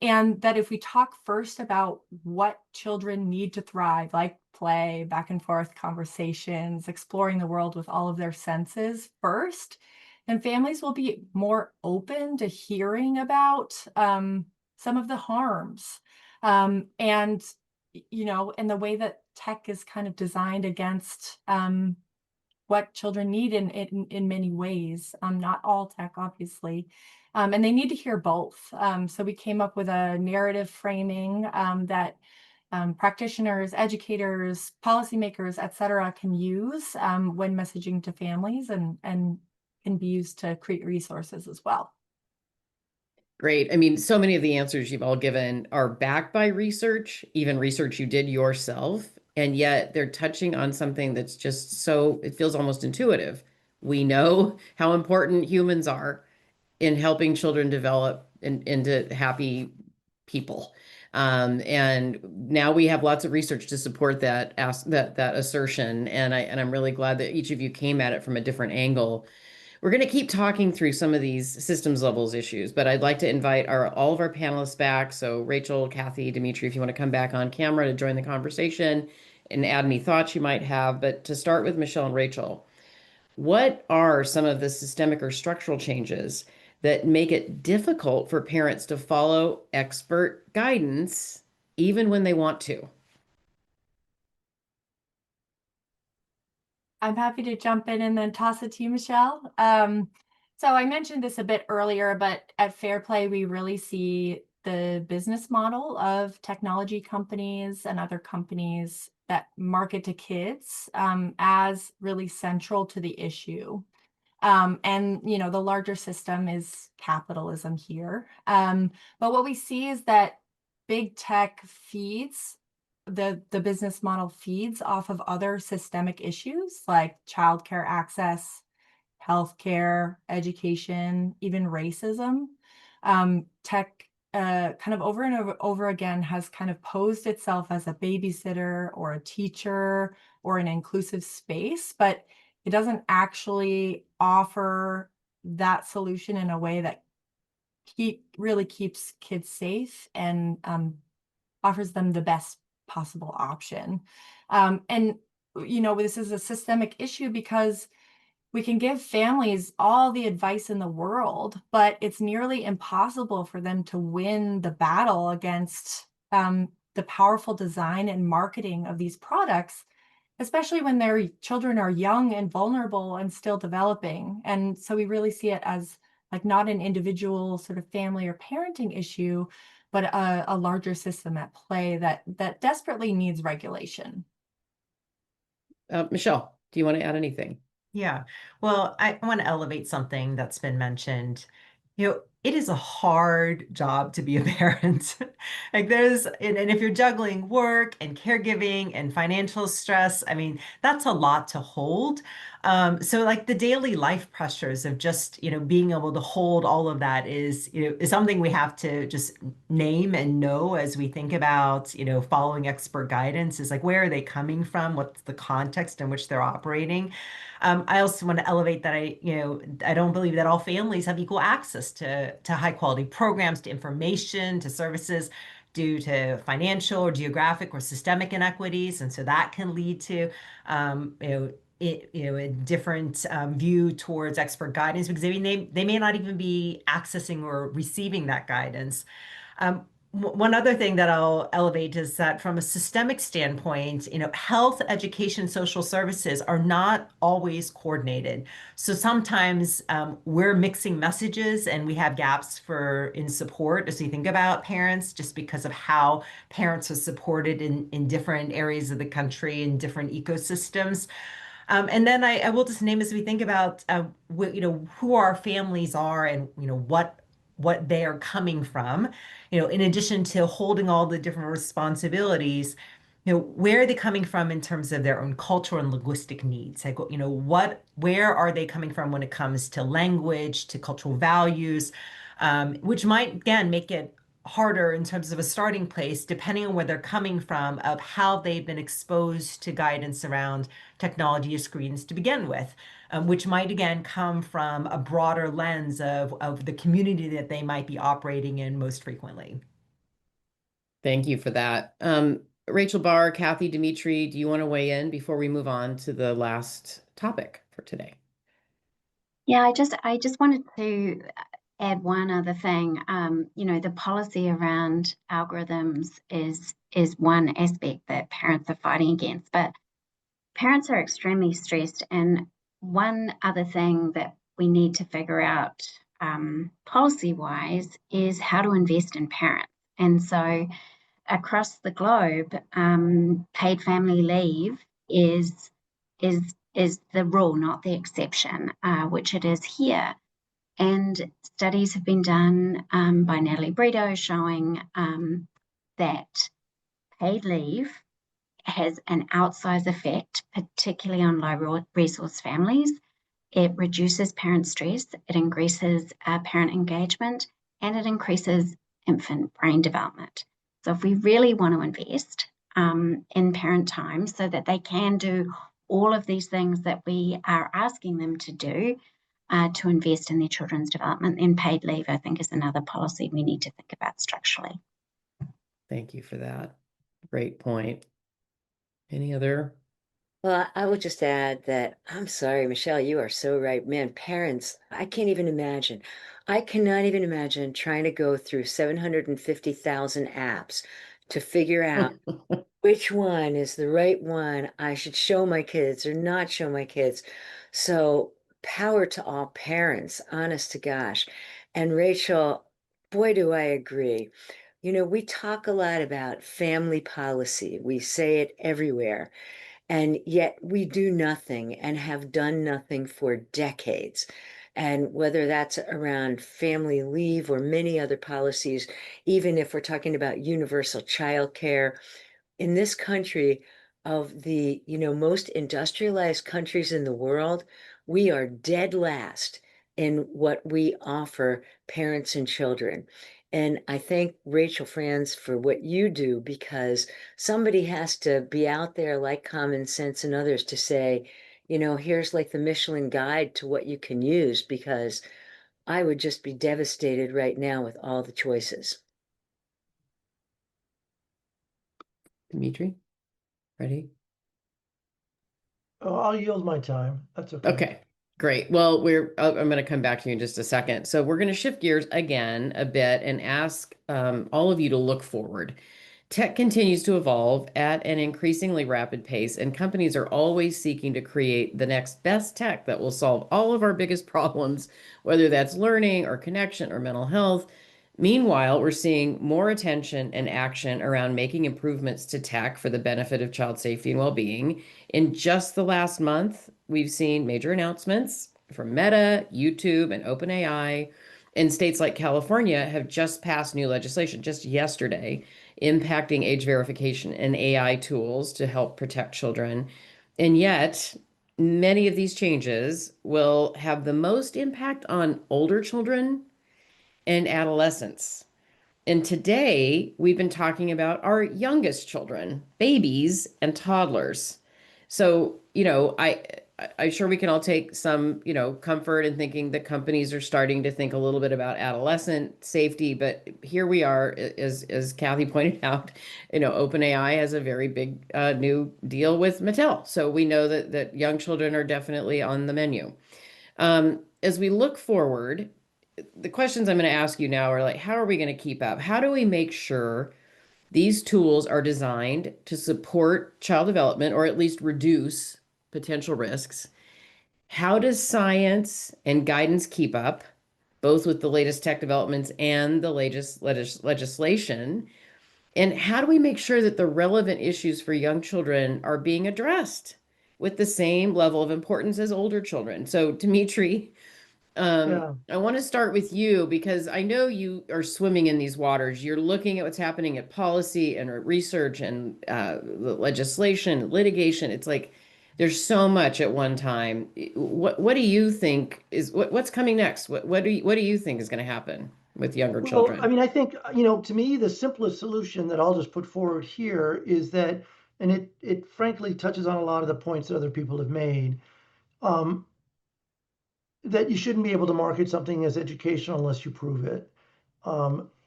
Speaker 7: And that if we talk first about what children need to thrive, like play, back and forth conversations, exploring the world with all of their senses first, then families will be more open to hearing about some of the harms. And the way that tech is kind of designed against what children need in many ways, not all tech, obviously. And they need to hear both. So we came up with a narrative framing that practitioners, educators, policymakers, et cetera, can use when messaging to families and can be used to create resources as well.
Speaker 2: Great. I mean, so many of the answers you've all given are backed by research, even research you did yourself, and yet they're touching on something that's just so, it feels almost intuitive. We know how important humans are in helping children develop into happy people. And now we have lots of research to support that assertion. And I'm really glad that each of you came at it from a different angle. We're going to keep talking through some of these systems levels issues, but I'd like to invite all of our panelists back. So Rachel, Kathy, Dimitri, if you want to come back on camera to join the conversation and add any thoughts you might have. But to start with Michelle and Rachel, what are some of the systemic or structural changes that make it difficult for parents to follow expert guidance even when they want to?
Speaker 7: I'm happy to jump in and then toss it to you, Michelle. So I mentioned this a bit earlier, but at Fair Play, we really see the business model of technology companies and other companies that market to kids as really central to the issue. And the larger system is capitalism here. But what we see is that big tech feeds the business model feeds off of other systemic issues like childcare access, healthcare, education, even racism. Tech kind of over and over again has kind of posed itself as a babysitter or a teacher or an inclusive space, but it doesn't actually offer that solution in a way that really keeps kids safe and offers them the best possible option. And this is a systemic issue because we can give families all the advice in the world, but it's nearly impossible for them to win the battle against the powerful design and marketing of these products, especially when their children are young and vulnerable and still developing. And so we really see it as like not an individual sort of family or parenting issue, but a larger system at play that desperately needs regulation.
Speaker 2: Michelle, do you want to add anything?
Speaker 6: Yeah. Well, I want to elevate something that's been mentioned. It is a hard job to be a parent. Like and if you're juggling work and caregiving and financial stress, I mean, that's a lot to hold. So like the daily life pressures of just, being able to hold all of that is something we have to just name and know as we think about, following expert guidance is like, where are they coming from? What's the context in which they're operating? I also want to elevate that I don't believe that all families have equal access to high quality programs, to information, to services due to financial or geographic or systemic inequities. And so that can lead to, a different view towards expert guidance because they may not even be accessing or receiving that guidance. One other thing that I'll elevate is that from a systemic standpoint, health, education, social services are not always coordinated. So sometimes we're mixing messages and we have gaps in support as we think about parents, just because of how parents are supported in different areas of the country and different ecosystems. And then I will just name as we think about who our families are and what they are coming from, in addition to holding all the different responsibilities, where are they coming from in terms of their own cultural and linguistic needs? Like, where are they coming from when it comes to language, to cultural values, which might, again, make it harder in terms of a starting place, depending on where they're coming from, of how they've been exposed to guidance around technology or screens to begin with, which might again come from a broader lens of the community that they might be operating in most frequently.
Speaker 2: Thank you for that. Rachel Barr, Kathy, Dimitri, do you want to weigh in before we move on to the last topic for today?
Speaker 5: Yeah, I just wanted to add one other thing. The policy around algorithms is one aspect that parents are fighting against, but parents are extremely stressed. And one other thing that we need to figure out policy-wise is how to invest in parents. And so across the globe, paid family leave is the rule, not the exception, which it is here. And studies have been done by Natalie Brito showing that paid leave has an outsized effect, particularly on low resource families. It reduces parent stress, it increases parent engagement, and it increases infant brain development. So if we really want to invest in parent time so that they can do all of these things that we are asking them to do to invest in their children's development, then paid leave, I think, is another policy we need to think about structurally.
Speaker 2: Thank you for that. Great point. Any other?
Speaker 4: Well, I would just add that I'm sorry, Michelle, you are so right. Man, parents, I can't even imagine. I cannot even imagine trying to go through 750,000 apps to figure out which one is the right one I should show my kids or not show my kids. So, power to all parents, honest to gosh. And Rachel, boy, do I agree. You know, we talk a lot about family policy, we say it everywhere. And yet we do nothing and have done nothing for decades. And whether that's around family leave or many other policies, even if we're talking about universal child care, in this country, of the most industrialized countries in the world, we are dead last in what we offer parents and children. And I thank Rachel Franz for what you do, because somebody has to be out there like Common Sense and others to say, here's like the Michelin guide to what you can use, because I would just be devastated right now with all the choices.
Speaker 2: Dimitri, ready?
Speaker 3: Oh, I'll yield my time. That's okay.
Speaker 2: Okay, great. Well, I'm going to come back to you in just a second. So we're going to shift gears again a bit and ask all of you to look forward. Tech continues to evolve at an increasingly rapid pace, and companies are always seeking to create the next best tech that will solve all of our biggest problems, whether that's learning or connection or mental health. Meanwhile, we're seeing more attention and action around making improvements to tech for the benefit of child safety and well-being. In just the last month, we've seen major announcements from Meta, YouTube, and OpenAI. And states like California have just passed new legislation just yesterday impacting age verification and AI tools to help protect children. And yet, many of these changes will have the most impact on older children and adolescents. And today we've been talking about our youngest children, babies and toddlers. So, I'm sure we can all take some, comfort in thinking that companies are starting to think a little bit about adolescent safety. But here we are, as Kathy pointed out, OpenAI has a very big new deal with Mattel. So we know that young children are definitely on the menu. As we look forward, the questions I'm going to ask you now are like, how are we going to keep up? How do we make sure these tools are designed to support child development or at least reduce potential risks? How does science and guidance keep up, both with the latest tech developments and the latest legislation? And how do we make sure that the relevant issues for young children are being addressed with the same level of importance as older children? So, Dimitri,
Speaker 3: Yeah.
Speaker 2: I want to start with you because I know you are swimming in these waters. You're looking at what's happening at policy and research and legislation, litigation. It's like there's so much at one time. What do you think is what's coming next? What do you think is going to happen with younger
Speaker 3: Well,
Speaker 2: children?
Speaker 3: I mean, I think, to me, the simplest solution that I'll just put forward here is that, and it frankly touches on a lot of the points that other people have made, that you shouldn't be able to market something as educational unless you prove it.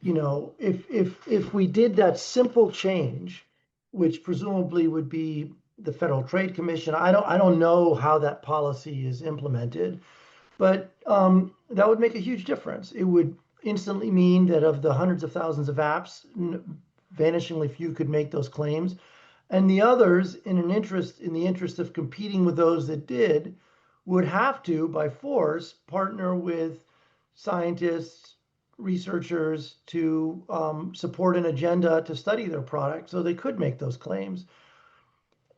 Speaker 3: If we did that simple change, which presumably would be the Federal Trade Commission, I don't know how that policy is implemented, but that would make a huge difference. It would instantly mean that of the hundreds of thousands of apps, vanishingly few could make those claims, and the others, in the interest of competing with those that did, would have to, by force, partner with scientists, researchers to support an agenda to study their product so they could make those claims.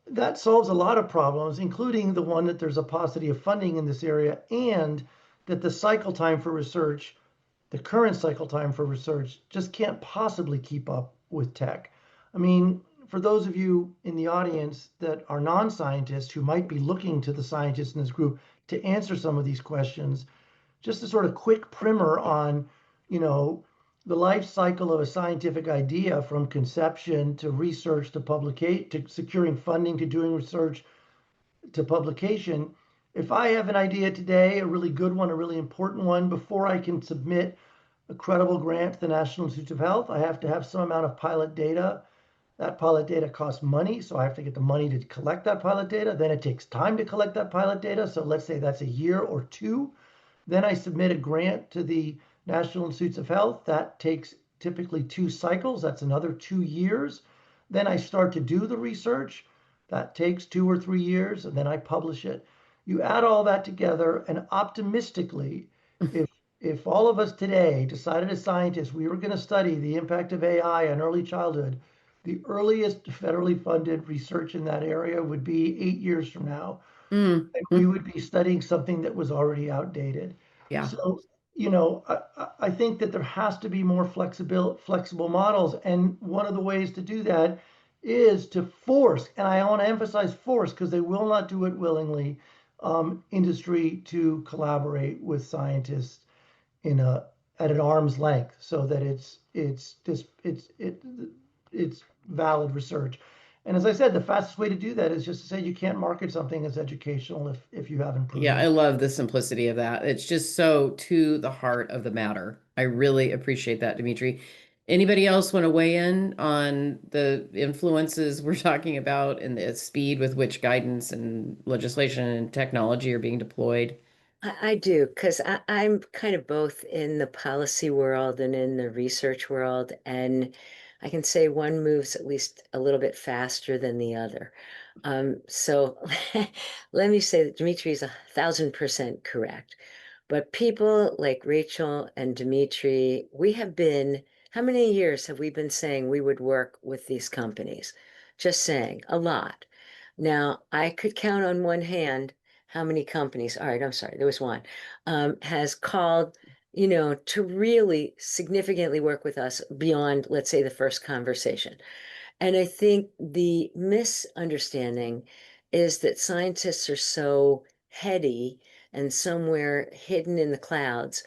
Speaker 3: That solves a lot of problems, including the one that there's a paucity of funding in this area and that the cycle time for research, the current cycle time for research, just can't possibly keep up with tech. I mean, for those of you in the audience that are non-scientists who might be looking to the scientists in this group to answer some of these questions, just a sort of quick primer on, you know, the life cycle of a scientific idea from conception to research to publicate to securing funding to doing research to publication. If I have an idea today, a really good one, a really important one, before I can submit a credible grant to the National Institutes of Health, I have to have some amount of pilot data. That pilot data costs money, so I have to get the money to collect that pilot data. Then it takes time to collect that pilot data. So let's say that's a year or two. Then I submit a grant to the National Institutes of Health. That takes typically 2 cycles. That's another 2 years. Then I start to do the research. That takes 2 or 3 years, and then I publish it. You add all that together, and optimistically, if all of us today decided as scientists we were going to study the impact of AI on early childhood, the earliest federally funded research in that area would be 8 years from now. And we would be studying something that was already outdated.
Speaker 2: Yeah.
Speaker 3: So, you know, I think that there has to be more flexible models. And one of the ways to do that is to force, and I want to emphasize force because they will not do it willingly, industry to collaborate with scientists at an arm's length so that it's valid research. And as I said, the fastest way to do that is just to say you can't market something as educational if you haven't proven
Speaker 2: Yeah, I
Speaker 3: it.
Speaker 2: love the simplicity of that. It's just so to the heart of the matter. I really appreciate that, Dimitri. Anybody else want to weigh in on the influences we're talking about and the speed with which guidance and legislation and technology are being deployed?
Speaker 4: I do, because I'm kind of both in the policy world and in the research world. And I can say one moves at least a little bit faster than the other. So let me say that Dimitri is 1,000% correct. But people like Rachel and Dimitri, we have been, how many years have we been saying we would work with these companies? Just saying, a lot. Now, I could count on one hand how many companies, all right, I'm sorry, there was one, has called, to really significantly work with us beyond, let's say, the first conversation. And I think the misunderstanding is that scientists are so heady and somewhere hidden in the clouds,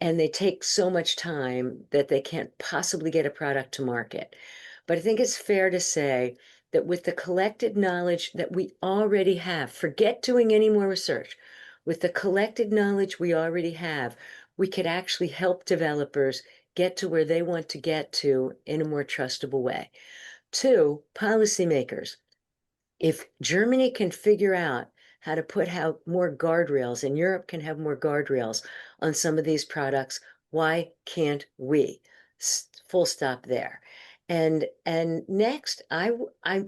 Speaker 4: and they take so much time that they can't possibly get a product to market. But I think it's fair to say that with the collected knowledge that we already have, forget doing any more research, with the collected knowledge we already have, we could actually help developers get to where they want to get to in a more trustable way. 2, policymakers. If Germany can figure out how to put out more guardrails and Europe can have more guardrails on some of these products, why can't we? Full stop there. And next, I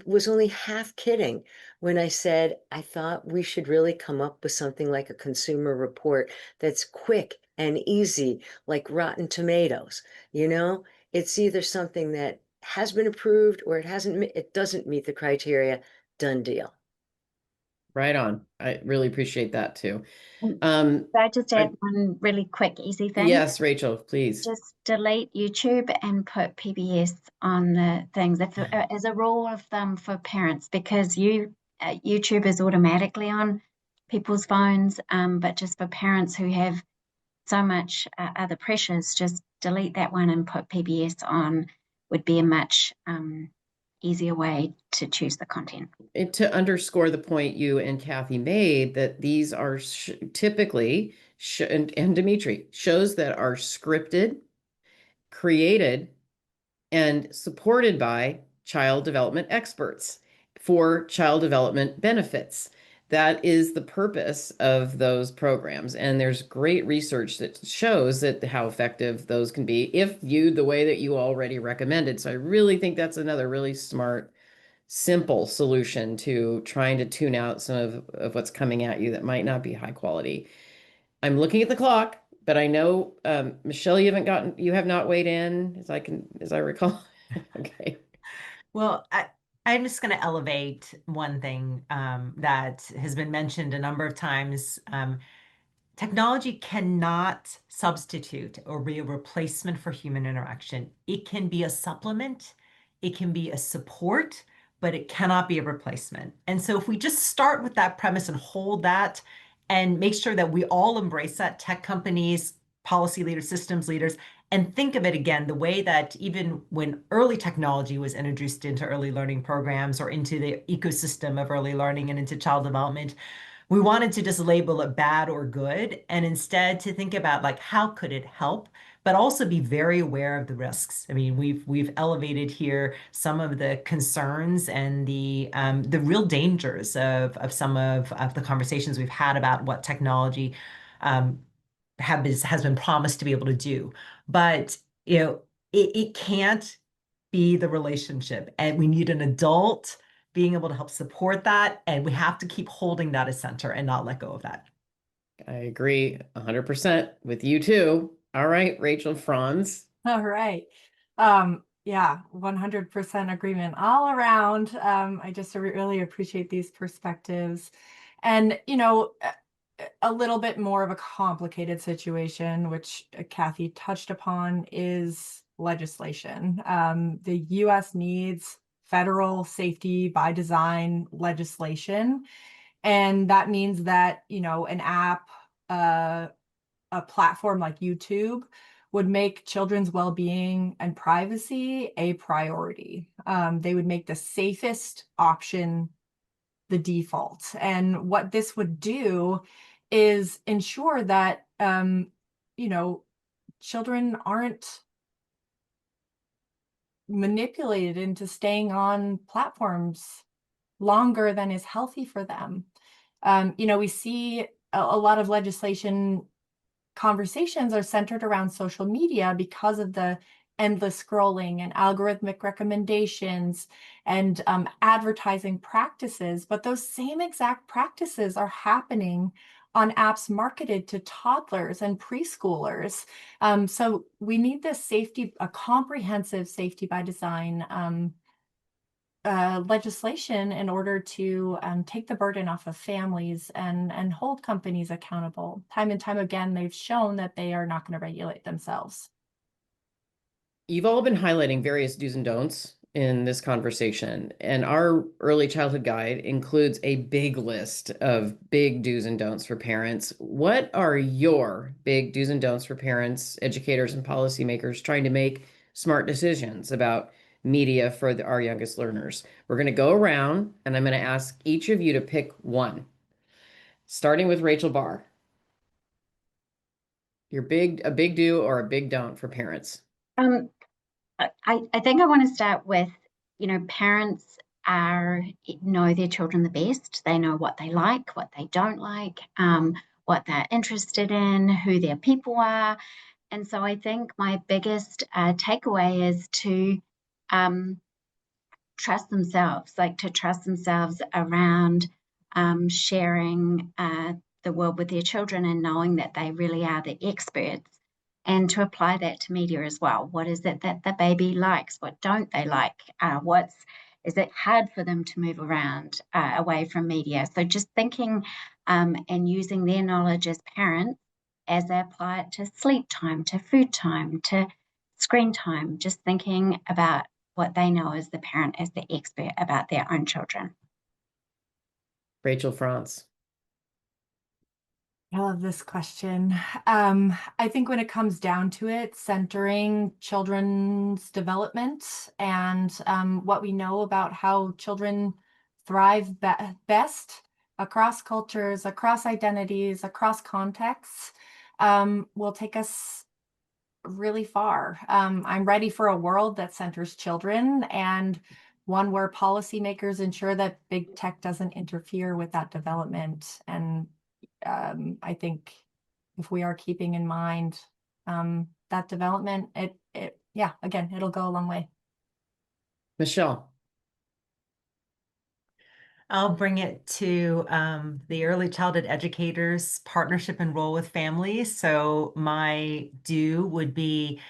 Speaker 4: was only half kidding when I said I thought we should really come up with something like a consumer report that's quick and easy, like Rotten Tomatoes. It's either something that has been approved or it doesn't meet the criteria. Done deal.
Speaker 2: Right on. I really appreciate that too.
Speaker 5: Could I just add one really quick, easy thing?
Speaker 2: Yes, Rachel, please.
Speaker 5: Just delete YouTube and put PBS on the things as a rule of thumb for parents, because YouTube is automatically on people's phones, but just for parents who have so much other pressures, just delete that one and put PBS on would be a much easier way to choose the content.
Speaker 2: And to underscore the point you and Kathy made, that these are typically, and Dimitri, shows that are scripted, created, and supported by child development experts for child development benefits. That is the purpose of those programs. And there's great research that shows that how effective those can be if viewed the way that you already recommended. So I really think that's another really smart, simple solution to trying to tune out some of what's coming at you that might not be high quality. I'm looking at the clock, but I know, Michelle, you have not weighed in as I recall. Okay.
Speaker 6: Well, I'm just going to elevate one thing that has been mentioned a number of times. technology cannot substitute or be a replacement for human interaction. It can be a supplement, it can be a support, but it cannot be a replacement. And so if we just start with that premise and hold that and make sure that we all embrace that, tech companies, policy leaders, systems leaders, and think of it again, the way that even when early technology was introduced into early learning programs or into the ecosystem of early learning and into child development, we wanted to just label it bad or good, and instead to think about like, how could it help, but also be very aware of the risks. I mean, we've elevated here some of the concerns and the real dangers of some of the conversations we've had about what technology has been promised to be able to do. But it can't be the relationship, and we need an adult being able to help support that, and we have to keep holding that as center and not let go of that.
Speaker 2: I agree 100% with you too. All right, Rachel, Franz.
Speaker 7: All right. Yeah, 100% agreement all around. I just really appreciate these perspectives. And, a little bit more of a complicated situation, which Kathy touched upon, is legislation. The US needs federal safety by design legislation. And that means that, an app, a platform like YouTube would make children's well-being and privacy a priority. They would make the safest option the default. And what this would do is ensure that, children aren't manipulated into staying on platforms longer than is healthy for them. We see a lot of legislation conversations are centered around social media because of the endless scrolling and algorithmic recommendations and advertising practices. But those same exact practices are happening on apps marketed to toddlers and preschoolers. So we need this a comprehensive safety by design legislation in order to take the burden off of families and hold companies accountable. Time and time again, they've shown that they are not going to regulate themselves.
Speaker 2: You've all been highlighting various do's and don'ts in this conversation, and our early childhood guide includes a big list of big do's and don'ts for parents. What are your big do's and don'ts for parents, educators, and policymakers trying to make smart decisions about media for our youngest learners? We're going to go around, and I'm going to ask each of you to pick one, starting with Rachel Barr. A big do or a big don't for parents?
Speaker 5: I think I want to start with, parents know their children the best. They know what they like, what they don't like, what they're interested in, who their people are. And so I think my biggest takeaway is to trust themselves, around sharing the world with their children and knowing that they really are the experts, and to apply that to media as well. What is it that the baby likes? What don't they like? Is it hard for them to move around away from media? So just thinking and using their knowledge as parents as they apply it to sleep time, to food time, to screen time, just thinking about what they know as the parent, as the expert about their own children.
Speaker 2: Rachel, Franz.
Speaker 7: I love this question. I think when it comes down to it, centering children's development and what we know about how children thrive best across cultures, across identities, across contexts, will take us really far. I'm ready for a world that centers children, and one where policymakers ensure that big tech doesn't interfere with that development. And I think if we are keeping in mind that development, it'll go a long way.
Speaker 2: Michelle.
Speaker 6: I'll bring it to the early childhood educators' partnership and role with families. So my do would be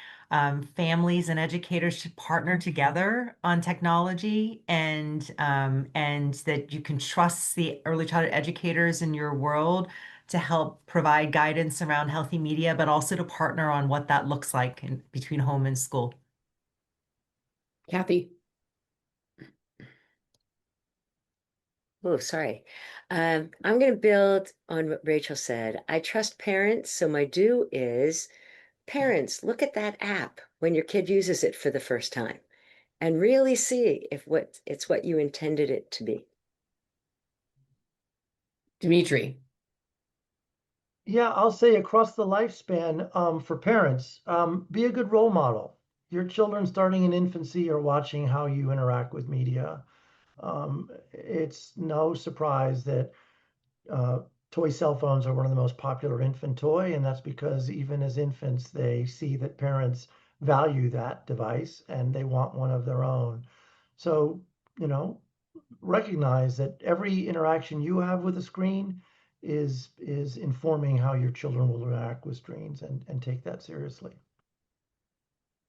Speaker 6: families and educators should partner together on technology, and that you can trust the early childhood educators in your world to help provide guidance around healthy media, but also to partner on what that looks like between home and school.
Speaker 2: Kathy.
Speaker 4: Oh, sorry. I'm going to build on what Rachel said. I trust parents, so my do is parents, look at that app when your kid uses it for the first time and really see if it's what you intended it to be.
Speaker 2: Dimitri.
Speaker 3: Yeah, I'll say across the lifespan, for parents, be a good role model. Your children starting in infancy are watching how you interact with media. It's no surprise that toy cell phones are one of the most popular infant toy, and that's because even as infants, they see that parents value that device and they want one of their own. So, you know, recognize that every interaction you have with a screen is informing how your children will interact with screens, and take that seriously.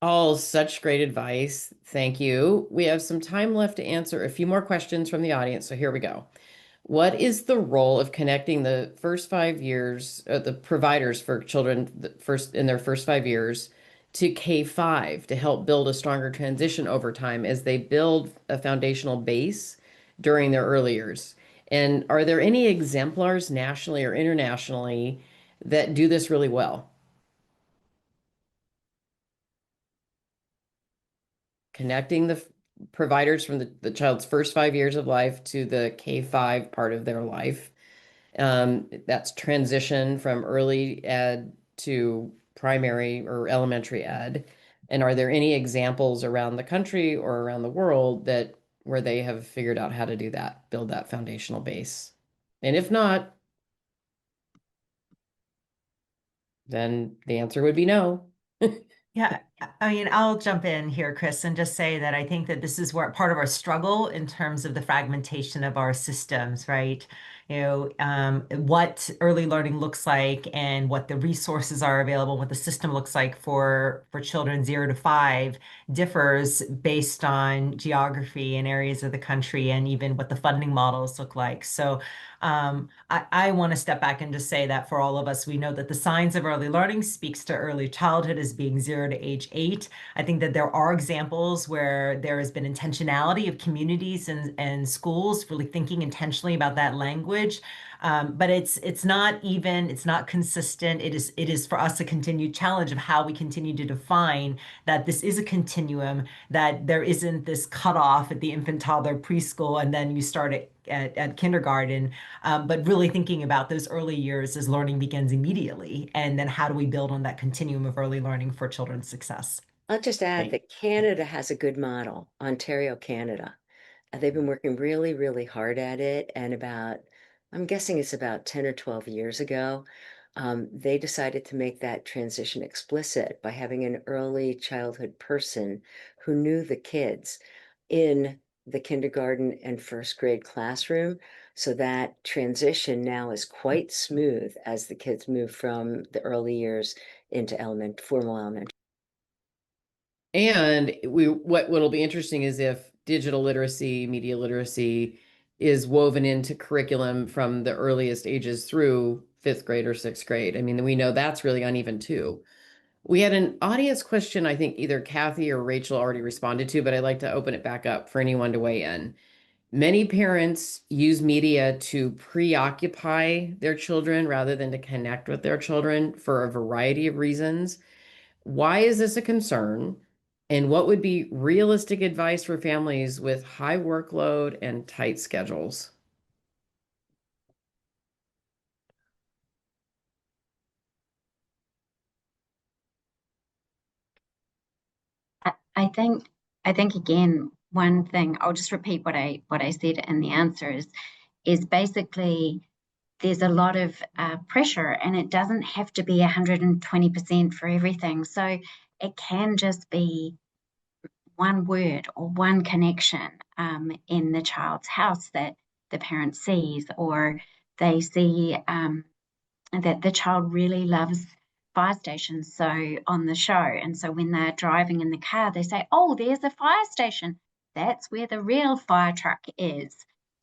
Speaker 2: All such great advice. Thank you. We have some time left to answer a few more questions from the audience, so here we go. What is the role of connecting the first 5 years, the providers for children first in their first 5 years to K-5 to help build a stronger transition over time as they build a foundational base during their early years? And are there any exemplars nationally or internationally that do this really well? Connecting the providers from the child's first 5 years of life to the K-5 part of their life. That's transition from early ed to primary or elementary ed. And are there any examples around the country or around the world that where they have figured out how to do that, build that foundational base? And if not, then the answer would be no.
Speaker 6: Yeah, I mean, I'll jump in here, Chris, and just say that I think that this is where part of our struggle in terms of the fragmentation of our systems, right? What early learning looks like and what the resources are available, what the system looks like for children 0 to 5 differs based on geography and areas of the country and even what the funding models look like. So I want to step back and just say that for all of us, we know that the signs of early learning speaks to early childhood as being 0 to age 8. I think that there are examples where there has been intentionality of communities and schools really thinking intentionally about that language. But it's not even, it's not consistent. It is for us a continued challenge of how we continue to define that this is a continuum, that there isn't this cutoff at the infant, toddler, preschool, and then you start at kindergarten, but really thinking about those early years as learning begins immediately. And then how do we build on that continuum of early learning for children's success?
Speaker 4: I'll just add
Speaker 2: Right.
Speaker 4: that Canada has a good model, Ontario, Canada. They've been working really, really hard at it. And I'm guessing it's about 10 or 12 years ago, they decided to make that transition explicit by having an early childhood person who knew the kids in the kindergarten and first grade classroom. So that transition now is quite smooth as the kids move from the early years into formal elementary.
Speaker 2: And what'll be interesting is if digital literacy, media literacy is woven into curriculum from the earliest ages through 5th grade or 6th grade. I mean, we know that's really uneven too. We had an audience question, I think either Kathy or Rachel already responded to, but I'd like to open it back up for anyone to weigh in. Many parents use media to preoccupy their children rather than to connect with their children for a variety of reasons. Why is this a concern? And what would be realistic advice for families with high workload and tight schedules?
Speaker 5: I think again, one thing, I'll just repeat what I said in the answer is basically there's a lot of pressure, and it doesn't have to be 120% for everything. So it can just be one word or one connection in the child's house that the parent sees, or they see that the child really loves fire stations, so on the show. And so when they're driving in the car, they say, oh, there's a fire station. That's where the real fire truck is.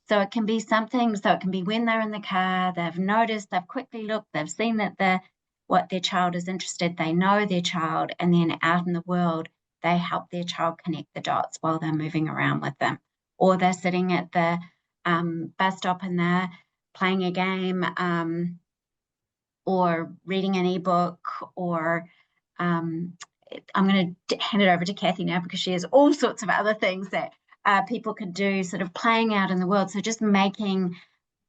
Speaker 5: So it can be something, so it can be when they're in the car, they've noticed, they've quickly looked, they've seen that what their child is interested, they know their child, and then out in the world, they help their child connect the dots while they're moving around with them. Or they're sitting at the bus stop and they're playing a game, or reading an ebook, or I'm going to hand it over to Kathy now because she has all sorts of other things that people can do sort of playing out in the world. So just making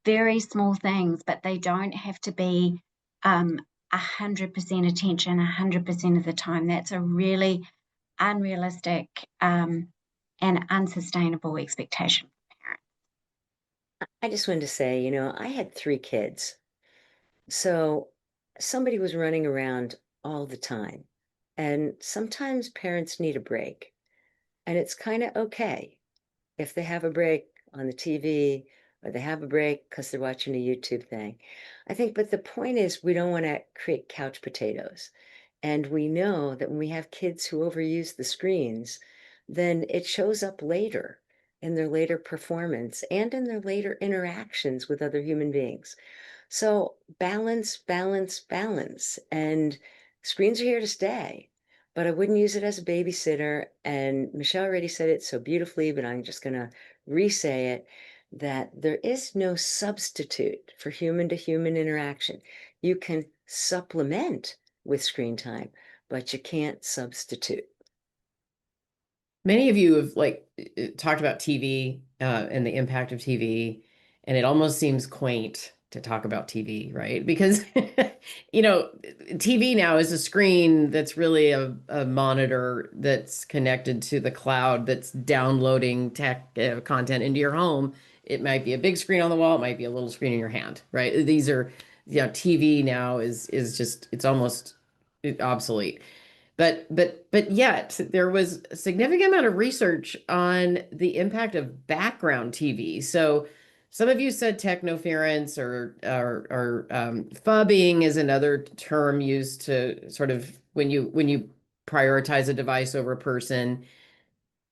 Speaker 5: very small things, but they don't have to be 100% attention 100% of the time. That's a really unrealistic and unsustainable expectation for parents.
Speaker 4: I just wanted to say, you know, I had 3 kids. So somebody was running around all the time. And sometimes parents need a break. And it's kind of okay if they have a break on the TV or they have a break because they're watching a YouTube thing. I think, but the point is, we don't want to create couch potatoes. And we know that when we have kids who overuse the screens, then it shows up later in their later performance and in their later interactions with other human beings. So balance, balance, balance. And screens are here to stay, but I wouldn't use it as a babysitter. And Michelle already said it so beautifully, but I'm just going to re-say it, that there is no substitute for human to human interaction. You can supplement with screen time, but you can't substitute.
Speaker 2: Many of you have talked about TV and the impact of TV, and it almost seems quaint to talk about TV, right? Because you know, TV now is a screen that's really a monitor that's connected to the cloud that's downloading tech content into your home. It might be a big screen on the wall, it might be a little screen in your hand, right? These are, you know, TV now is just, it's almost obsolete. But yet there was a significant amount of research on the impact of background TV. So some of you said technoference or phubbing is another term used to sort of when you prioritize a device over a person.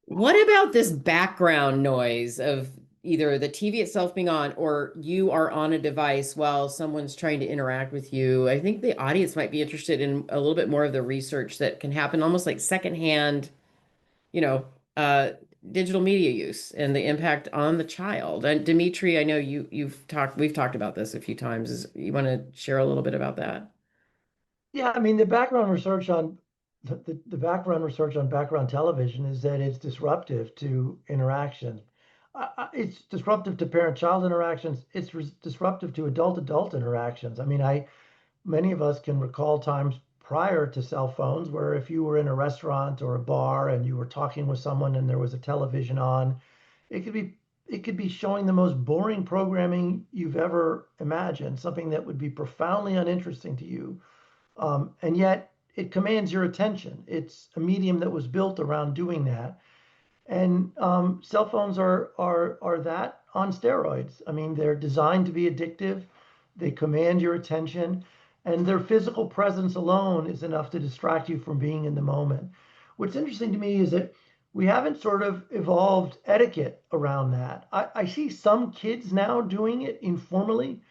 Speaker 2: What about this background noise of either the TV itself being on or you are on a device while someone's trying to interact with you? I think the audience might be interested in a little bit more of the research that can happen almost like secondhand, you know, digital media use and the impact on the child. And Dimitri, I know we've talked about this a few times. You want to share a little bit about that?
Speaker 3: Yeah, I mean, the background research on the background research on background television is that it's disruptive to interaction. It's disruptive to parent-child interactions. It's disruptive to adult-adult interactions. I mean, many of us can recall times prior to cell phones where if you were in a restaurant or a bar and you were talking with someone and there was a television on, it could be showing the most boring programming you've ever imagined, something that would be profoundly uninteresting to you. And yet it commands your attention. It's a medium that was built around doing that. And cell phones are that on steroids. I mean, they're designed to be addictive. They command your attention, and their physical presence alone is enough to distract you from being in the moment. What's interesting to me is that we haven't sort of evolved etiquette around that. I see some kids now doing it informally,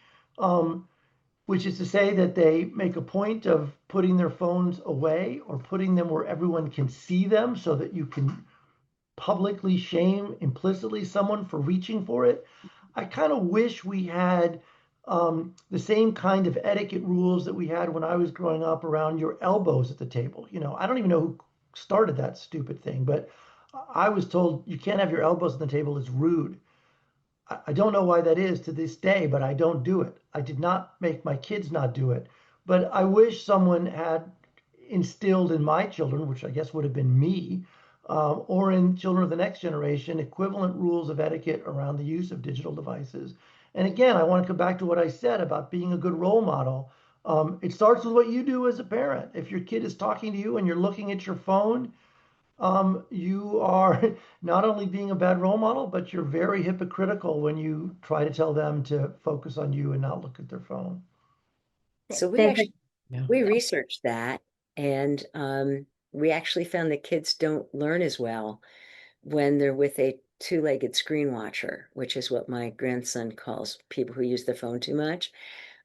Speaker 3: which is to say that they make a point of putting their phones away or putting them where everyone can see them so that you can publicly shame implicitly someone for reaching for it. I kind of wish we had the same kind of etiquette rules that we had when I was growing up around your elbows at the table. You know, I don't even know who started that stupid thing, but I was told you can't have your elbows on the table, it's rude. I don't know why that is to this day, but I don't do it. I did not make my kids not do it. But I wish someone had instilled in my children, which I guess would have been me, or in children of the next generation, equivalent rules of etiquette around the use of digital devices. And again, I want to come back to what I said about being a good role model. It starts with what you do as a parent. If your kid is talking to you and you're looking at your phone, you are not only being a bad role model, but you're very hypocritical when you try to tell them to focus on you and not look at their phone.
Speaker 4: So
Speaker 5: There's
Speaker 4: we researched that, and we actually found that kids don't learn as well when they're with a two-legged screen watcher, which is what my grandson calls people who use their phone too much.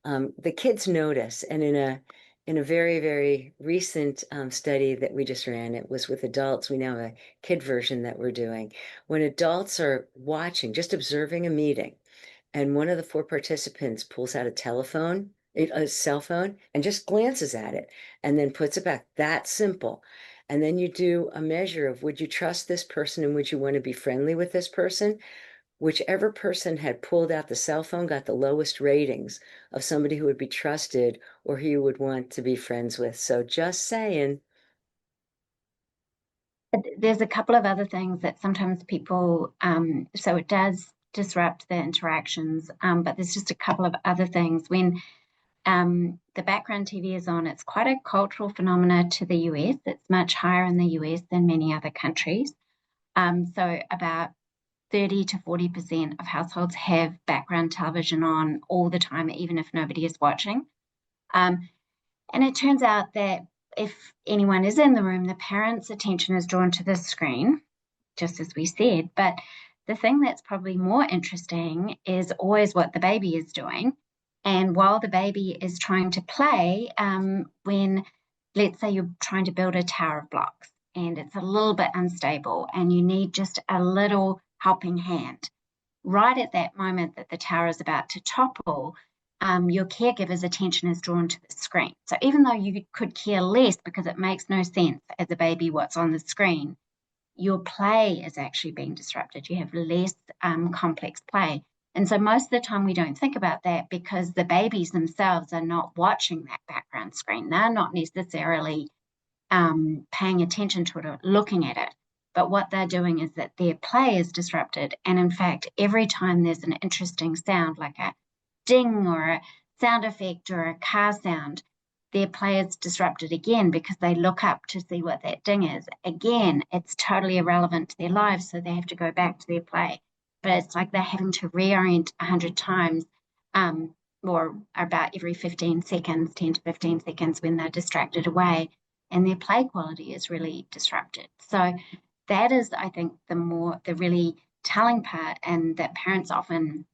Speaker 4: The kids notice, and in a very, very recent study that we just ran, it was with adults. We now have a kid version that we're doing. When adults are watching, just observing a meeting, and one of the 4 participants pulls out a cell phone, and just glances at it and then puts it back. That simple. And then you do a measure of, would you trust this person and would you want to be friendly with this person? Whichever person had pulled out the cell phone got the lowest ratings of somebody who would be trusted or who you would want to be friends with. So just saying.
Speaker 5: There's a couple of other things that sometimes people, so it does disrupt the interactions, but there's just a couple of other things. When the background TV is on, it's quite a cultural phenomena to the US. It's much higher in the US than many other countries. So about 30 to 40% of households have background television on all the time, even if nobody is watching. And it turns out that if anyone is in the room, the parent's attention is drawn to the screen, just as we said. But the thing that's probably more interesting is always what the baby is doing. And while the baby is trying to play, when, let's say you're trying to build a tower of blocks and it's a little bit unstable and you need just a little helping hand, right at that moment that the tower is about to topple, your caregiver's attention is drawn to the screen. So even though you could care less because it makes no sense as a baby what's on the screen, your play is actually being disrupted. You have less complex play. And so most of the time we don't think about that because the babies themselves are not watching that background screen. They're not necessarily paying attention to it or looking at it. But what they're doing is that their play is disrupted. And in fact, every time there's an interesting sound, like a ding or a sound effect or a car sound, their play is disrupted again because they look up to see what that ding is. Again, it's totally irrelevant to their lives, so they have to go back to their play. But it's like they're having to reorient 100 times, or about every 15 seconds, 10 to 15 seconds when they're distracted away, and their play quality is really disrupted. So that is, I think, the really telling part, and that parents often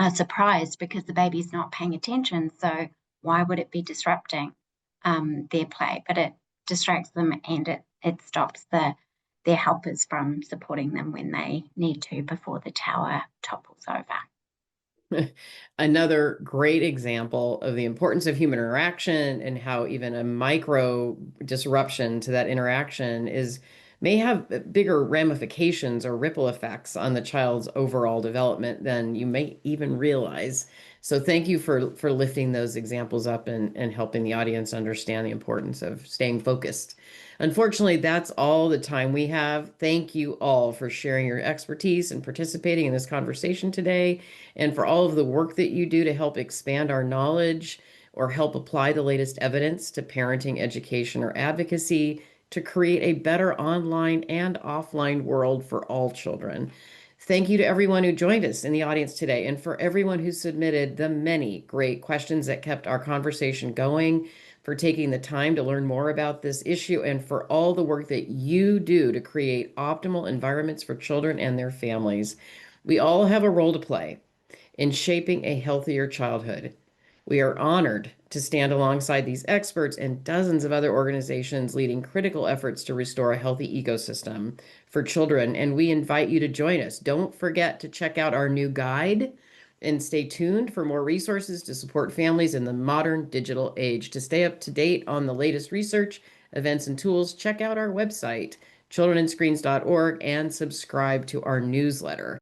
Speaker 5: are surprised because the baby's not paying attention. So why would it be disrupting their play? But it distracts them, and it stops their helpers from supporting them when they need to before the tower topples over.
Speaker 2: Another great example of the importance of human interaction and how even a micro disruption to that interaction may have bigger ramifications or ripple effects on the child's overall development than you may even realize. So thank you for lifting those examples up and helping the audience understand the importance of staying focused. Unfortunately, that's all the time we have. Thank you all for sharing your expertise and participating in this conversation today, and for all of the work that you do to help expand our knowledge or help apply the latest evidence to parenting, education, or advocacy to create a better online and offline world for all children. Thank you to everyone who joined us in the audience today, and for everyone who submitted the many great questions that kept our conversation going, for taking the time to learn more about this issue, and for all the work that you do to create optimal environments for children and their families. We all have a role to play in shaping a healthier childhood. We are honored to stand alongside these experts and dozens of other organizations leading critical efforts to restore a healthy ecosystem for children, and we invite you to join us. Don't forget to check out our new guide and stay tuned for more resources to support families in the modern digital age. To stay up to date on the latest research, events, and tools, check out our website, childrenandscreens.org, and subscribe to our newsletter.